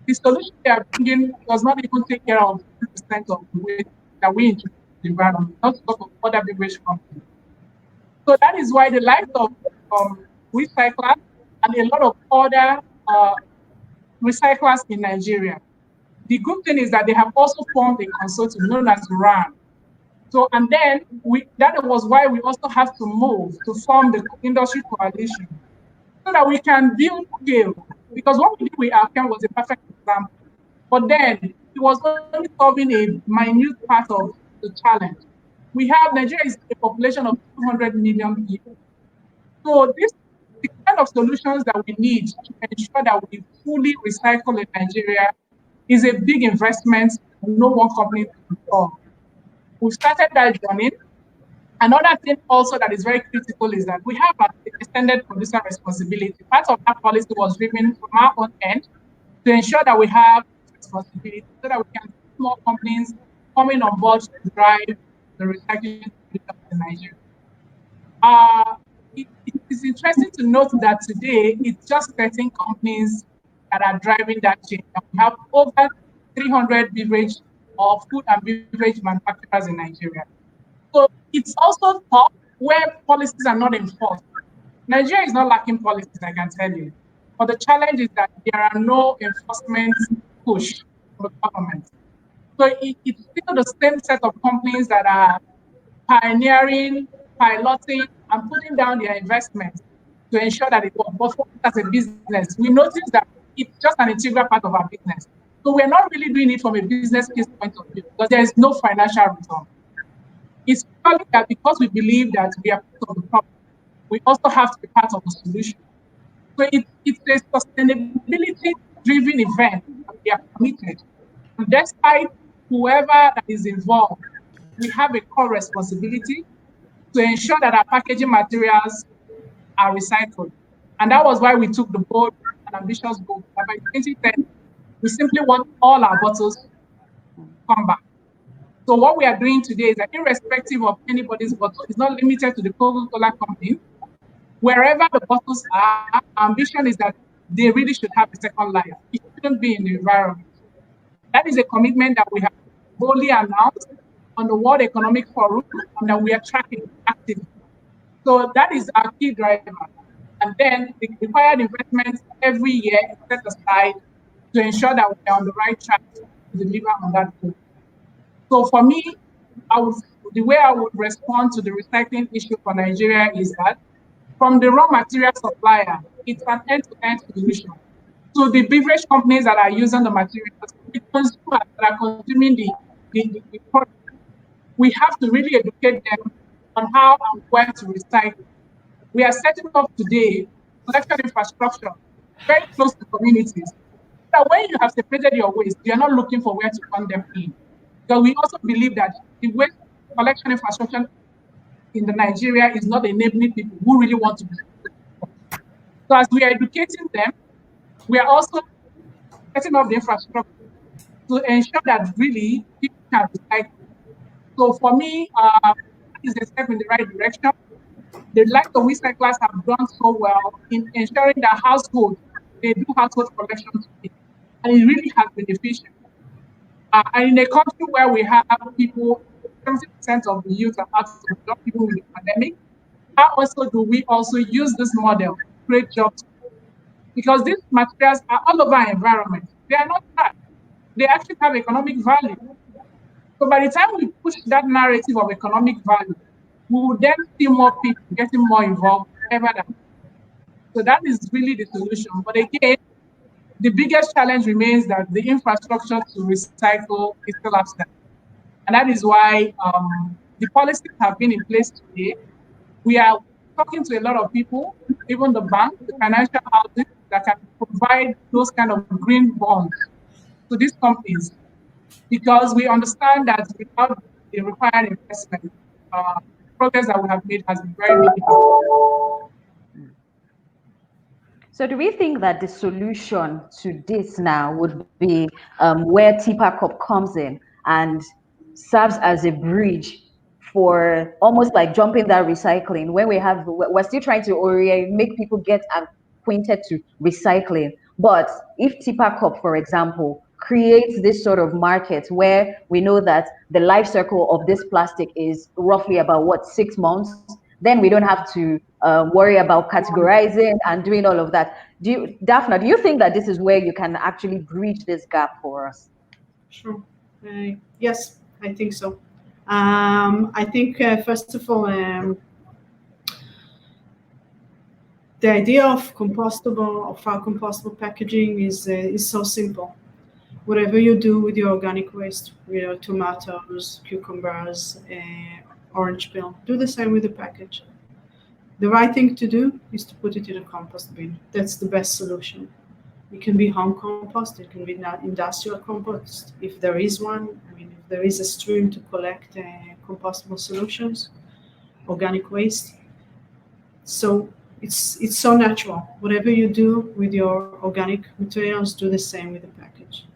the solution they are bringing does not even take care of 50% of the waste that we introduce to the environment, not to talk of other beverage companies. So that is why the likes of recyclers and a lot of other recyclers in Nigeria. The good thing is that they have also formed a consortium known as RAN. So, and then that was why we also have to move to form the industry coalition so that we can build scale. Because what we did with Alchem was a perfect example. But then it was only solving a minute part of the challenge. Nigeria is a population of 200 million people. So this the kind of solutions that we need to ensure that we fully recycle in Nigeria is a big investment no one company can solve. We've started that journey. Another thing also that is very critical is that we have an extended producer responsibility. Part of that policy was driven from our own end to ensure that we have responsibility so that we can see more companies coming on board to drive the recycling in Nigeria. It is interesting to note that today it's just 13 companies that are driving that change. We have over 300 beverage or food and beverage manufacturers in Nigeria. So it's also tough where policies are not enforced. Nigeria is not lacking policies, I can tell you. But the challenge is that there are no enforcement push from the government. So it's still the same set of companies that are pioneering, piloting, and putting down their investments to ensure that it works. But for us as a business, we notice that it's just an integral part of our business. So we're not really doing it from a business case point of view because there is no financial return. It's purely that because we believe that we are part of the problem, we also have to be part of the solution. So it's a sustainability-driven event that we are committed. And despite whoever that is involved, we have a core responsibility to ensure that our packaging materials are recycled. And that was why we took the bold and ambitious goal that by 2010, we simply want all our bottles to come back. So what we are doing today is that irrespective of anybody's bottle, it's not limited to the Coca-Cola company. Wherever the bottles are, our ambition is that they really should have a second life. It shouldn't be in the environment. That is a commitment that we have boldly announced on the World Economic Forum and that we are tracking actively. So that is our key driver. And then the required investments every year is set aside to ensure that we are on the right track to deliver on that goal. So for me, the way I would respond to the recycling issue for Nigeria is that from the raw material supplier, it's an end-to-end solution. So the beverage companies that are using the materials, the consumers that are consuming the product, we have to really educate them on how and where to recycle. We are setting up today collection infrastructure very close to communities. So when you have separated your waste, you're not looking for where to turn them in. Because we also believe that the waste collection infrastructure in the Nigeria is not enabling people who really want to be. So as we are educating them, we are also setting up the infrastructure to ensure that really people can recycle. So for me, is a step in the right direction. The likes of recyclers have done so well in ensuring that households, they do household collection today. And it really has been efficient. And in a country where we have people, 70% of the youth are out of job, even with the pandemic, how also do we also use this model to create jobs? Because these materials are all over our environment. They are not bad. They actually have economic value. So by the time we push that narrative of economic value, we will then see more people getting more involved ever than. So that is really the solution. But again, the biggest challenge remains that the infrastructure to recycle is still absent. And that is why the policies have been in place today. We are talking to a lot of people, even the bank, the financial houses that can provide those kind of green bonds to these companies, because we understand that without the required investment, progress that we have made has been very minimal. So do we think that the solution to this now would be where TPACOP comes in and serves as a bridge for almost like jumping that recycling, where we're still trying to make people get acquainted to recycling. But if TPACOP, for example, creates this sort of market where we know that the life cycle of this plastic is roughly about 6 months, then we don't have to worry about categorizing and doing all of that. Daphna, do you think that this is where you can actually bridge this gap for us? Sure. Yes, I think so. I think, first of all, the idea of far compostable packaging is so simple. Whatever you do with your organic waste, tomatoes, cucumbers, orange peel, do the same with the package. The right thing to do is to put it in a compost bin. That's the best solution. It can be home compost, it can be industrial compost, if there is one. I mean, if there is a stream to collect compostable solutions, organic waste. So it's so natural. Whatever you do with your organic materials, do the same with the package.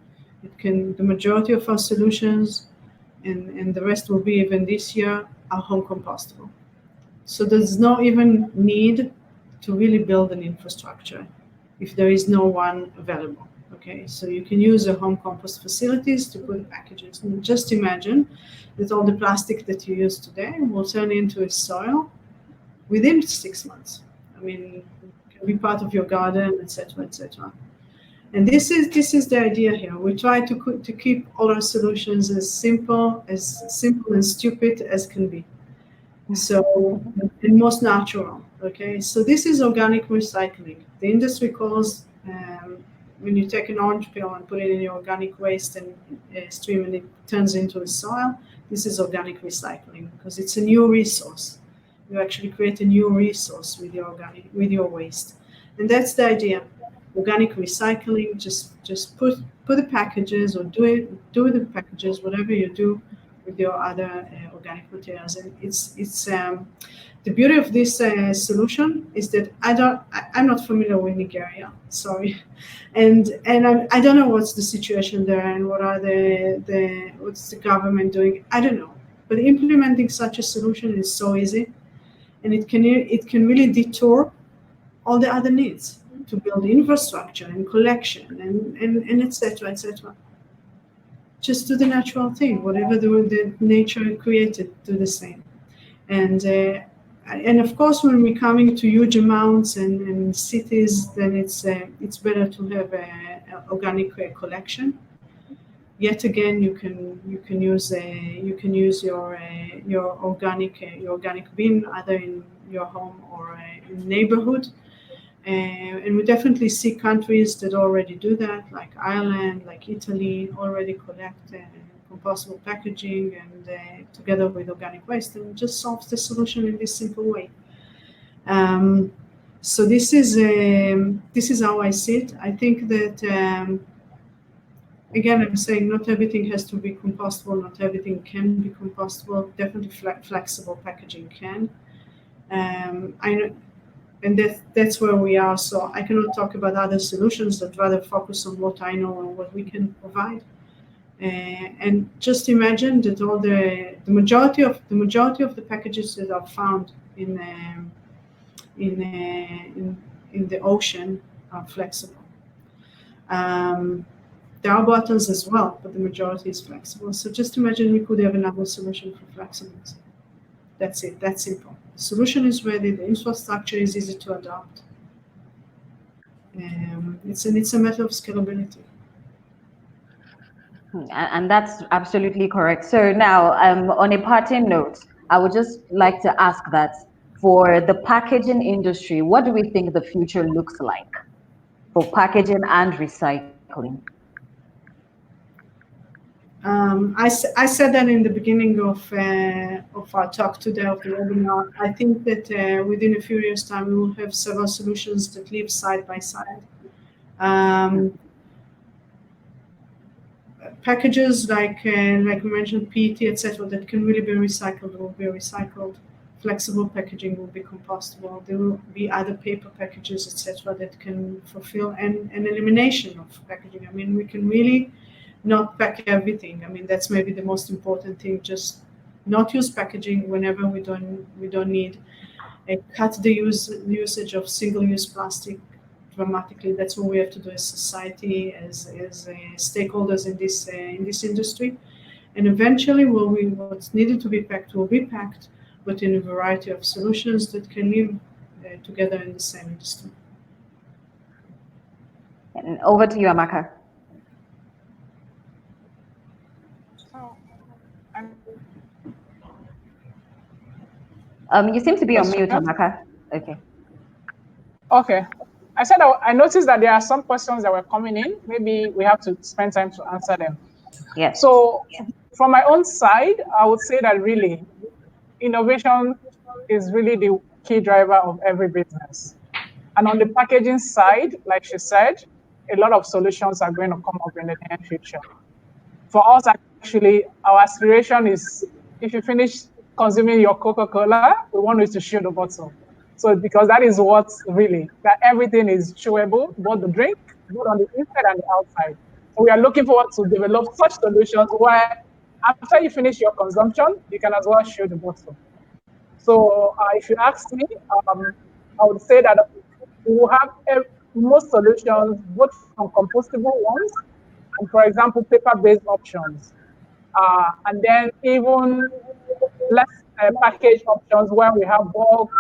The majority of our solutions, and the rest will be even this year, are home compostable. So there's no even need to really build an infrastructure if there is no one available. Okay, so you can use your home compost facilities to put packages. And just imagine that all the plastic that you use today will turn into a soil within 6 months. I mean, it can be part of your garden, etc., etc. And this is the idea here. We try to keep all our solutions as simple and stupid as can be. So, and most natural. Okay, so this is organic recycling. The industry calls when you take an orange peel and put it in your organic waste and stream, and it turns into a soil. This is organic recycling because it's a new resource. You actually create a new resource with your waste, and that's the idea. Organic recycling. Just put the packages, or do the packages, whatever you do with your other organic materials. And it's the beauty of this solution is that I'm not familiar with Nigeria, sorry, and I don't know what's the situation there and what's the government doing. I don't know, but implementing such a solution is so easy, and it can really detour all the other needs to build infrastructure and collection and etc. etc. Just do the natural thing, whatever the nature created, do the same. And of course, when we're coming to huge amounts and cities, then it's better to have an organic collection. Yet again, you can use your organic bin either in your home or in neighborhood. And we definitely see countries that already do that, like Ireland, like Italy, already collect compostable packaging and together with organic waste, and just solves the solution in this simple way. So this is how I see it. I think that again, I'm saying not everything has to be compostable, not everything can be compostable. Definitely flexible packaging can. I know, and that's where we are. So I cannot talk about other solutions, but rather focus on what I know and what we can provide. And just imagine that all the majority of the packages that are found in the ocean are flexible. There are bottles as well, but the majority is flexible. So just imagine we could have another solution for flexibles. That's it. That's simple. The solution is ready. The infrastructure is easy to adopt. It's a matter of scalability. And that's absolutely correct. So now, on a parting note, I would just like to ask that for the packaging industry, what do we think the future looks like for packaging and recycling? I said that in the beginning of our talk today, of the webinar. I think that within a few years' time, we will have several solutions that live side by side. Packages like we mentioned, PET, etc., that can really be recycled will be recycled. Flexible packaging will be compostable. There will be other paper packages, etc., that can fulfill an elimination of packaging. I mean, we can really not pack everything. I mean, that's maybe the most important thing. Just not use packaging whenever we don't need. Cut the usage of single-use plastic dramatically. That's what we have to do as society, as stakeholders in this industry. And eventually, what's needed to be packed will be packed, but in a variety of solutions that can live together in the same industry. And over to you, Amaka. You seem to be on mute, Amaka. Okay. Okay. I said I noticed that there are some questions that were coming in. Maybe we have to spend time to answer them. Yes. So from my own side, I would say that really innovation is really the key driver of every business. And on the packaging side, like she said, a lot of solutions are going to come up in the near future. For us, actually, our aspiration is if you finish consuming your Coca-Cola, we want you to show the bottle. So because that is what really, that everything is chewable, both the drink, both on the inside and the outside. So we are looking forward to develop such solutions where after you finish your consumption, you can as well show the bottle. So if you ask me, I would say that we will have most solutions, both from compostable ones and, for example, paper-based options. And then even less packaged options where we have bulk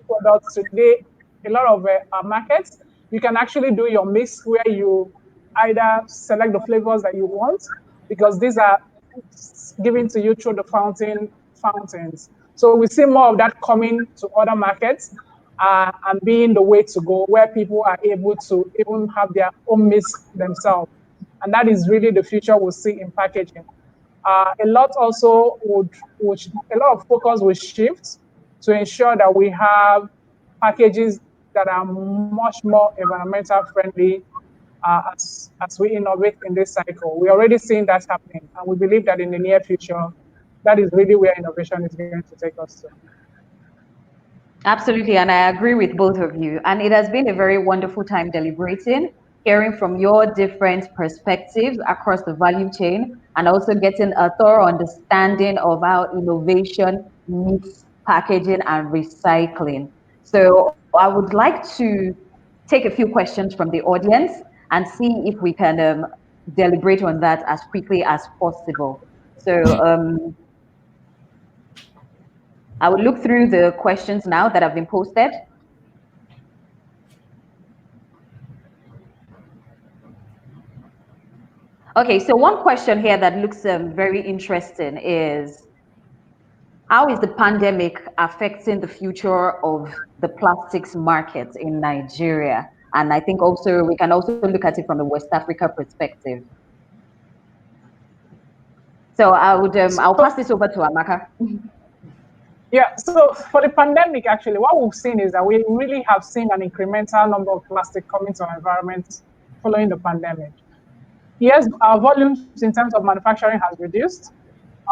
products today. A lot of our markets, you can actually do your mix where you either select the flavors that you want, because these are given to you through the fountains. So we see more of that coming to other markets and being the way to go, where people are able to even have their own mix themselves. And that is really the future we'll see in packaging. A lot also a lot of focus will shift to ensure that we have packages that are much more environmental friendly as we innovate in this cycle. We're already seeing that happening, and we believe that in the near future, that is really where innovation is going to take us to. Absolutely, and I agree with both of you. And it has been a very wonderful time deliberating, hearing from your different perspectives across the value chain, and also getting a thorough understanding of how innovation meets packaging and recycling. So I would like to take a few questions from the audience and see if we can deliberate on that as quickly as possible. So I will look through the questions now that have been posted. Okay, so one question here that looks very interesting is, how is the pandemic affecting the future of the plastics market in Nigeria? And I think also we can also look at it from the West Africa perspective. So I'll pass this over to Amaka. Yeah, so for the pandemic, actually, what we've seen is that we really have seen an incremental number of plastic coming to our environment following the pandemic. Yes, our volumes in terms of manufacturing has reduced.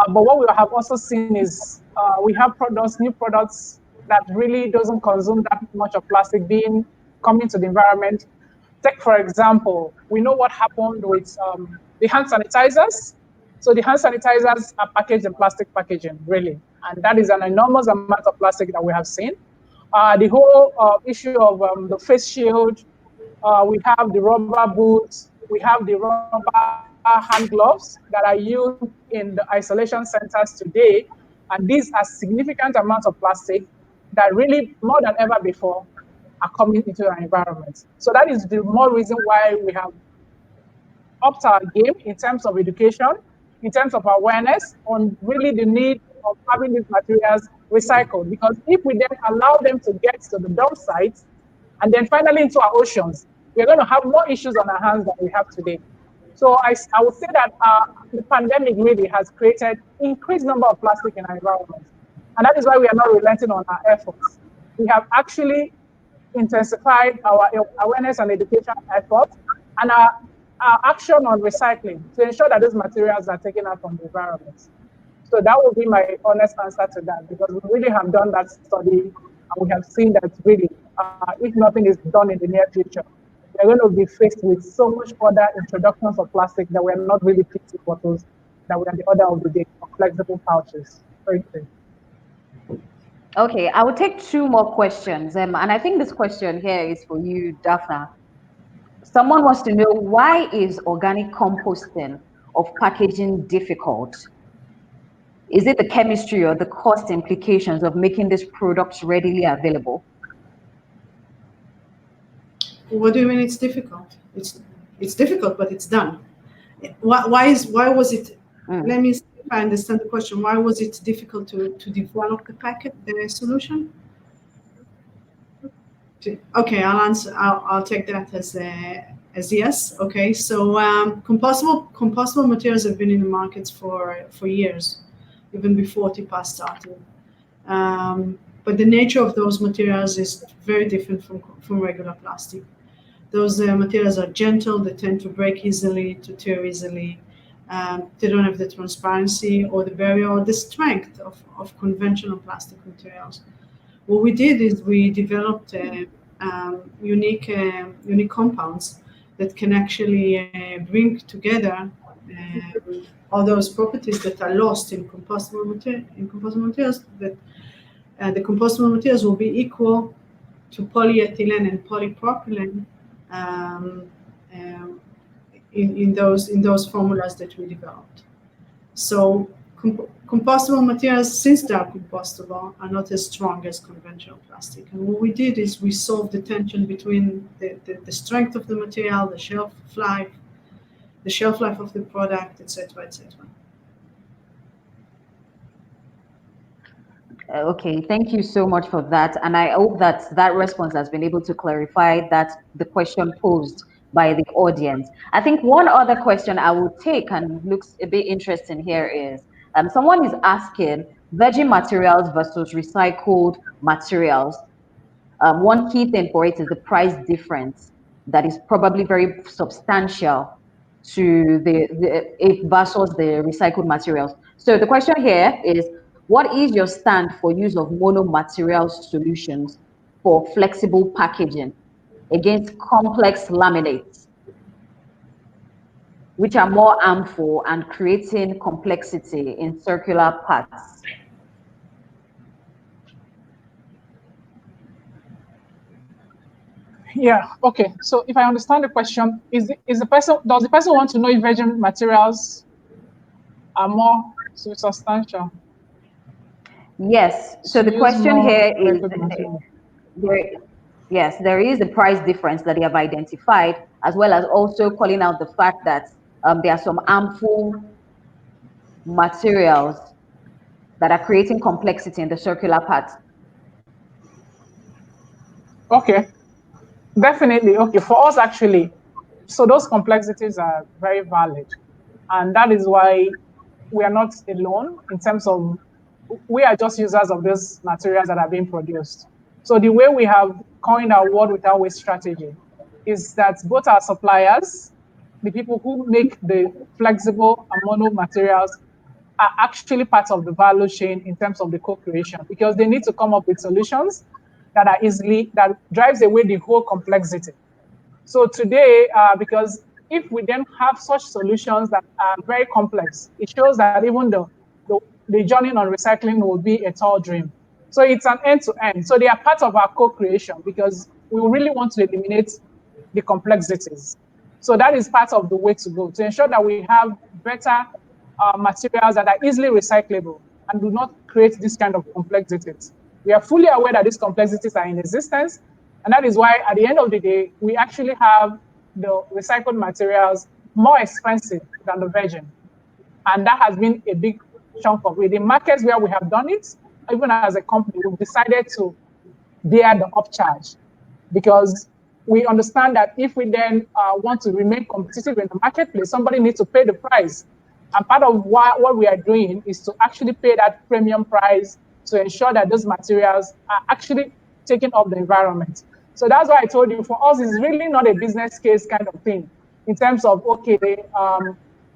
But what we have also seen is we have products, new products that really doesn't consume that much of plastic being coming to the environment. Take, for example, we know what happened with the hand sanitizers. So the hand sanitizers are packaged in plastic packaging, really. And that is an enormous amount of plastic that we have seen. The whole issue of the face shield, we have the rubber boots, we have the rubber hand gloves that are used in the isolation centers today. And these are significant amounts of plastic that really, more than ever before, are coming into our environment. So that is the more reason why we have upped our game in terms of education, in terms of awareness on really the need of having these materials recycled. Because if we then allow them to get to the dump sites and then finally into our oceans, we're going to have more issues on our hands than we have today. So I would say that the pandemic really has created increased number of plastic in our environment. And that is why we are not relenting on our efforts. We have actually intensified our awareness and education efforts and our action on recycling to ensure that these materials are taken out from the environment. So that would be my honest answer to that, because we really have done that study and we have seen that really, if nothing is done in the near future, we're going to be faced with so much further introductions of plastic that we're not really picking bottles, that we're at the order of the day of flexible pouches. Thank you. Okay, I will take two more questions. And I think this question here is for you, Daphna. Someone wants to know, why is organic composting of packaging difficult? Is it the chemistry or the cost implications of making these products readily available? What do you mean it's difficult? It's difficult, but it's done. Why was it? Let me see if I understand the question. Why was it difficult to develop the solution? Okay, I'll answer. I'll take that as yes. Okay, so compostable materials have been in the markets for years, even before TIPA started. But the nature of those materials is very different from regular plastic. Those materials are gentle, they tend to break easily, to tear easily. They don't have the transparency or the barrier or the strength of conventional plastic materials. What we did is we developed unique compounds that can actually bring together all those properties that are lost in compostable materials. That the compostable materials will be equal to polyethylene and polypropylene in those formulas that we developed. So compostable materials, since they are compostable, are not as strong as conventional plastic. And what we did is we solved the tension between the strength of the material, the shelf life of the product, etc., etc. Okay, thank you so much for that. And I hope that that response has been able to clarify that the question posed by the audience. I think one other question I will take and looks a bit interesting here is, someone is asking virgin materials versus recycled materials. One key thing for it is the price difference that is probably very substantial to the versus the recycled materials. So the question here is, what is your stand for use of mono-material solutions for flexible packaging against complex laminates, which are more harmful and creating complexity in circular parts? Yeah, okay. So if I understand the question, does the person want to know if virgin materials are more substantial? Yes. So the question here is, yes, there is a price difference that they have identified, as well as also calling out the fact that there are some harmful materials that are creating complexity in the circular part. Okay, definitely. Okay, for us actually, so those complexities are very valid. And that is why we are not alone in terms of, we are just users of those materials that are being produced. So the way we have coined our World Without Waste strategy is that both our suppliers the people who make the flexible and mono materials are actually part of the value chain in terms of the co-creation, because they need to come up with solutions that are that drives away the whole complexity. So today, because if we then have such solutions that are very complex, it shows that even the journey on recycling will be a tall dream. So it's an end-to-end. So they are part of our co-creation because we really want to eliminate the complexities. So that is part of the way to go, to ensure that we have better materials that are easily recyclable and do not create this kind of complexities. We are fully aware that these complexities are in existence, and that is why at the end of the day, we actually have the recycled materials more expensive than the virgin. And that has been a big chunk of it. In markets where we have done it, even as a company, we've decided to bear the upcharge, because we understand that if we then want to remain competitive in the marketplace, somebody needs to pay the price. And part of what we are doing is to actually pay that premium price to ensure that those materials are actually taking up the environment. So that's why I told you, for us, it's really not a business case kind of thing in terms of, okay,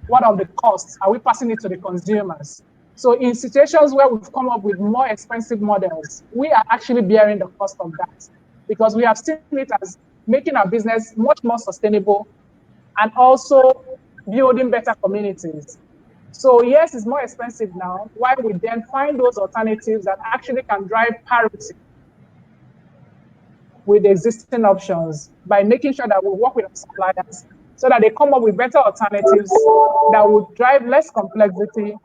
what are the costs? Are we passing it to the consumers? So in situations where we've come up with more expensive models, we are actually bearing the cost of that, because we have seen it as making our business much more sustainable and also building better communities. So yes, it's more expensive now, while we then find those alternatives that actually can drive parity with the existing options by making sure that we work with our suppliers so that they come up with better alternatives that would drive less complexity,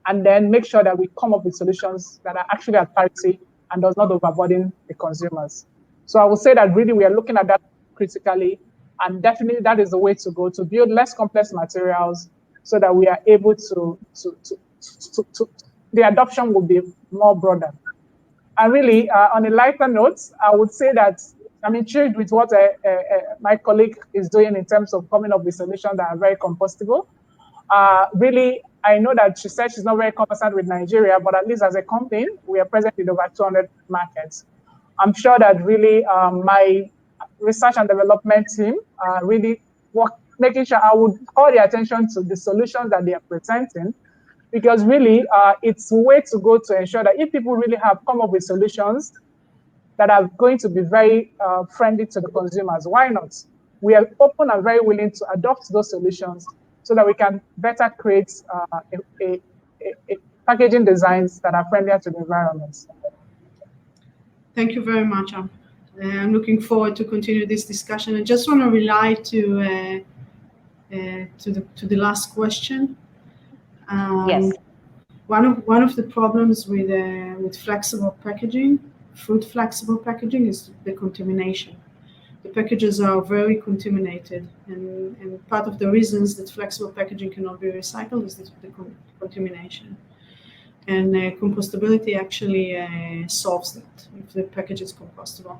and then make sure that we come up with solutions that are actually at parity and does not overburden the consumers. So I would say that really we are looking at that critically, and definitely that is the way to go, to build less complex materials so that we are able to the adoption will be more broader. And really, on a lighter note, I would say that I'm intrigued with what my colleague is doing in terms of coming up with solutions that are very compostable. Really, I know that she said she's not very conversant with Nigeria, but at least as a company, we are present in over 200 markets. I'm sure that really my research and development team really making sure I would call the attention to the solutions that they are presenting, because really it's a way to go to ensure that if people really have come up with solutions that are going to be very friendly to the consumers, why not? We are open and very willing to adopt those solutions so that we can better create packaging designs that are friendlier to the environment. Thank you very much. I'm looking forward to continue this discussion. I just want to rely to the last question. Yes. One of the problems with flexible packaging, food flexible packaging, is the contamination. The packages are very contaminated, and part of the reasons that flexible packaging cannot be recycled is the contamination. And compostability actually solves that if the package is compostable.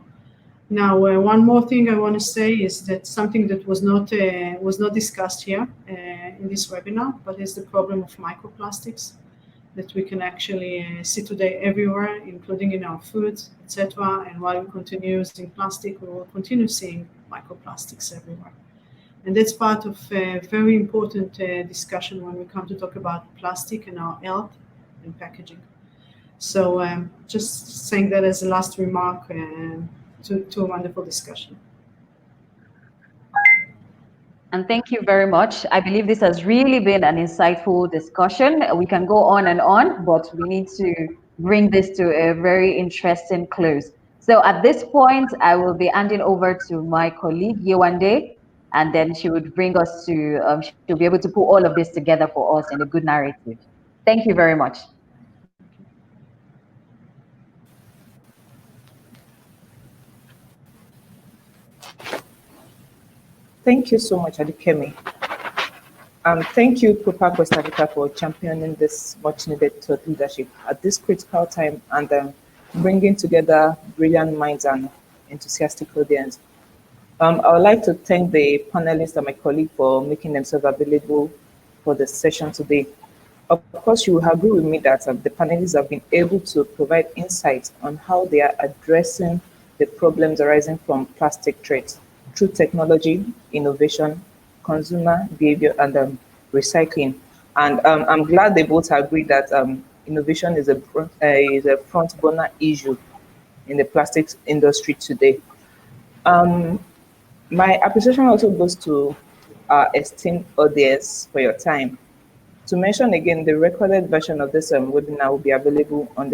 Now, one more thing I want to say is that something that was not discussed here in this webinar, but is the problem of microplastics that we can actually see today everywhere, including in our foods, etc. And while we continue using plastic, we will continue seeing microplastics everywhere. And that's part of a very important discussion when we come to talk about plastic and our health and packaging. So just saying that as a last remark to a wonderful discussion. And thank you very much. I believe this has really been an insightful discussion. We can go on and on, but we need to bring this to a very interesting close. So at this point, I will be handing over to my colleague, Yewande, and then she would bring us to, she'll be able to put all of this together for us in a good narrative. Thank you very much. Thank you so much, Adikemi. Thank you, Propak West Africa, for championing this much-needed thought leadership at this critical time and bringing together brilliant minds and enthusiastic audience. I would like to thank the panelists and my colleague for making themselves available for the session today. Of course, you will agree with me that the panelists have been able to provide insights on how they are addressing the problems arising from plastic threats through technology, innovation, consumer behavior and recycling. And I'm glad they both agreed that innovation is a front burner issue in the plastics industry today. My appreciation also goes to our esteemed audience for your time. To mention again, the recorded version of this webinar will be available on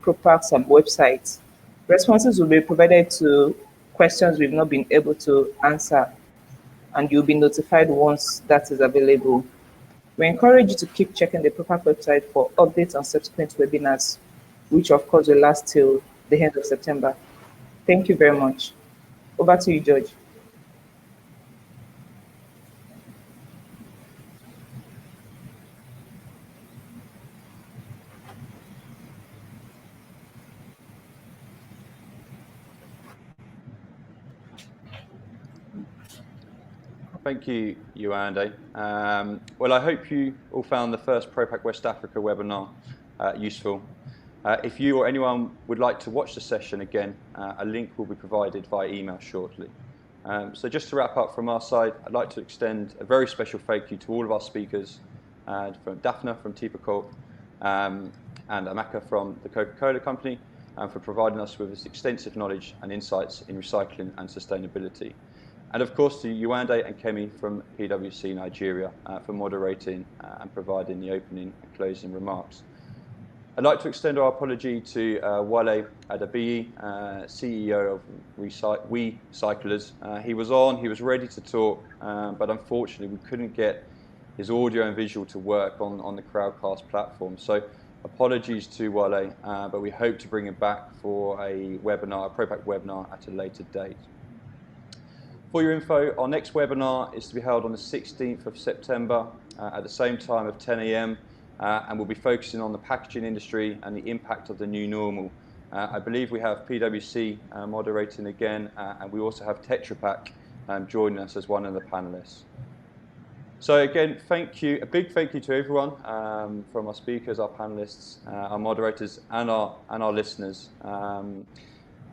Propak's website. Responses will be provided to questions we've not been able to answer, and you'll be notified once that is available. We encourage you to keep checking the Propak website for updates on subsequent webinars, which of course will last till the end of September. Thank you very much. Over to you, George. Thank you, Yuande. Well, I hope you all found the first Propak West Africa webinar useful. If you or anyone would like to watch the session again, a link will be provided via email shortly. So just to wrap up from our side, I'd like to extend a very special thank you to all of our speakers, from Daphne from Propac, and Amaka from the Coca-Cola Company, for providing us with this extensive knowledge and insights in recycling and sustainability. And of course to Yuande and Kemi from PwC Nigeria for moderating and providing the opening and closing remarks. I'd like to extend our apology to Wale Adabiyi, CEO of We Cyclers. He was ready to talk, but unfortunately we couldn't get his audio and visual to work on the Crowdcast platform. So apologies to Wale, but we hope to bring him back for a webinar, a Propak webinar at a later date. For your info, our next webinar is to be held on the 16th of September at the same time of 10 a.m. And we'll be focusing on the packaging industry and the impact of the new normal. I believe we have PwC moderating again, and we also have Tetra Pak joining us as one of the panelists. So again, thank you, a big thank you to everyone from our speakers, our panelists, our moderators, and our listeners.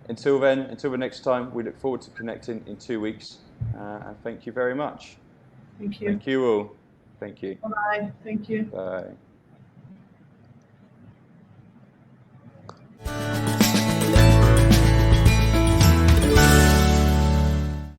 Until then, until the next time, we look forward to connecting in 2 weeks. And thank you very much. Thank you. Thank you all. Thank you. Bye. Thank you. Bye.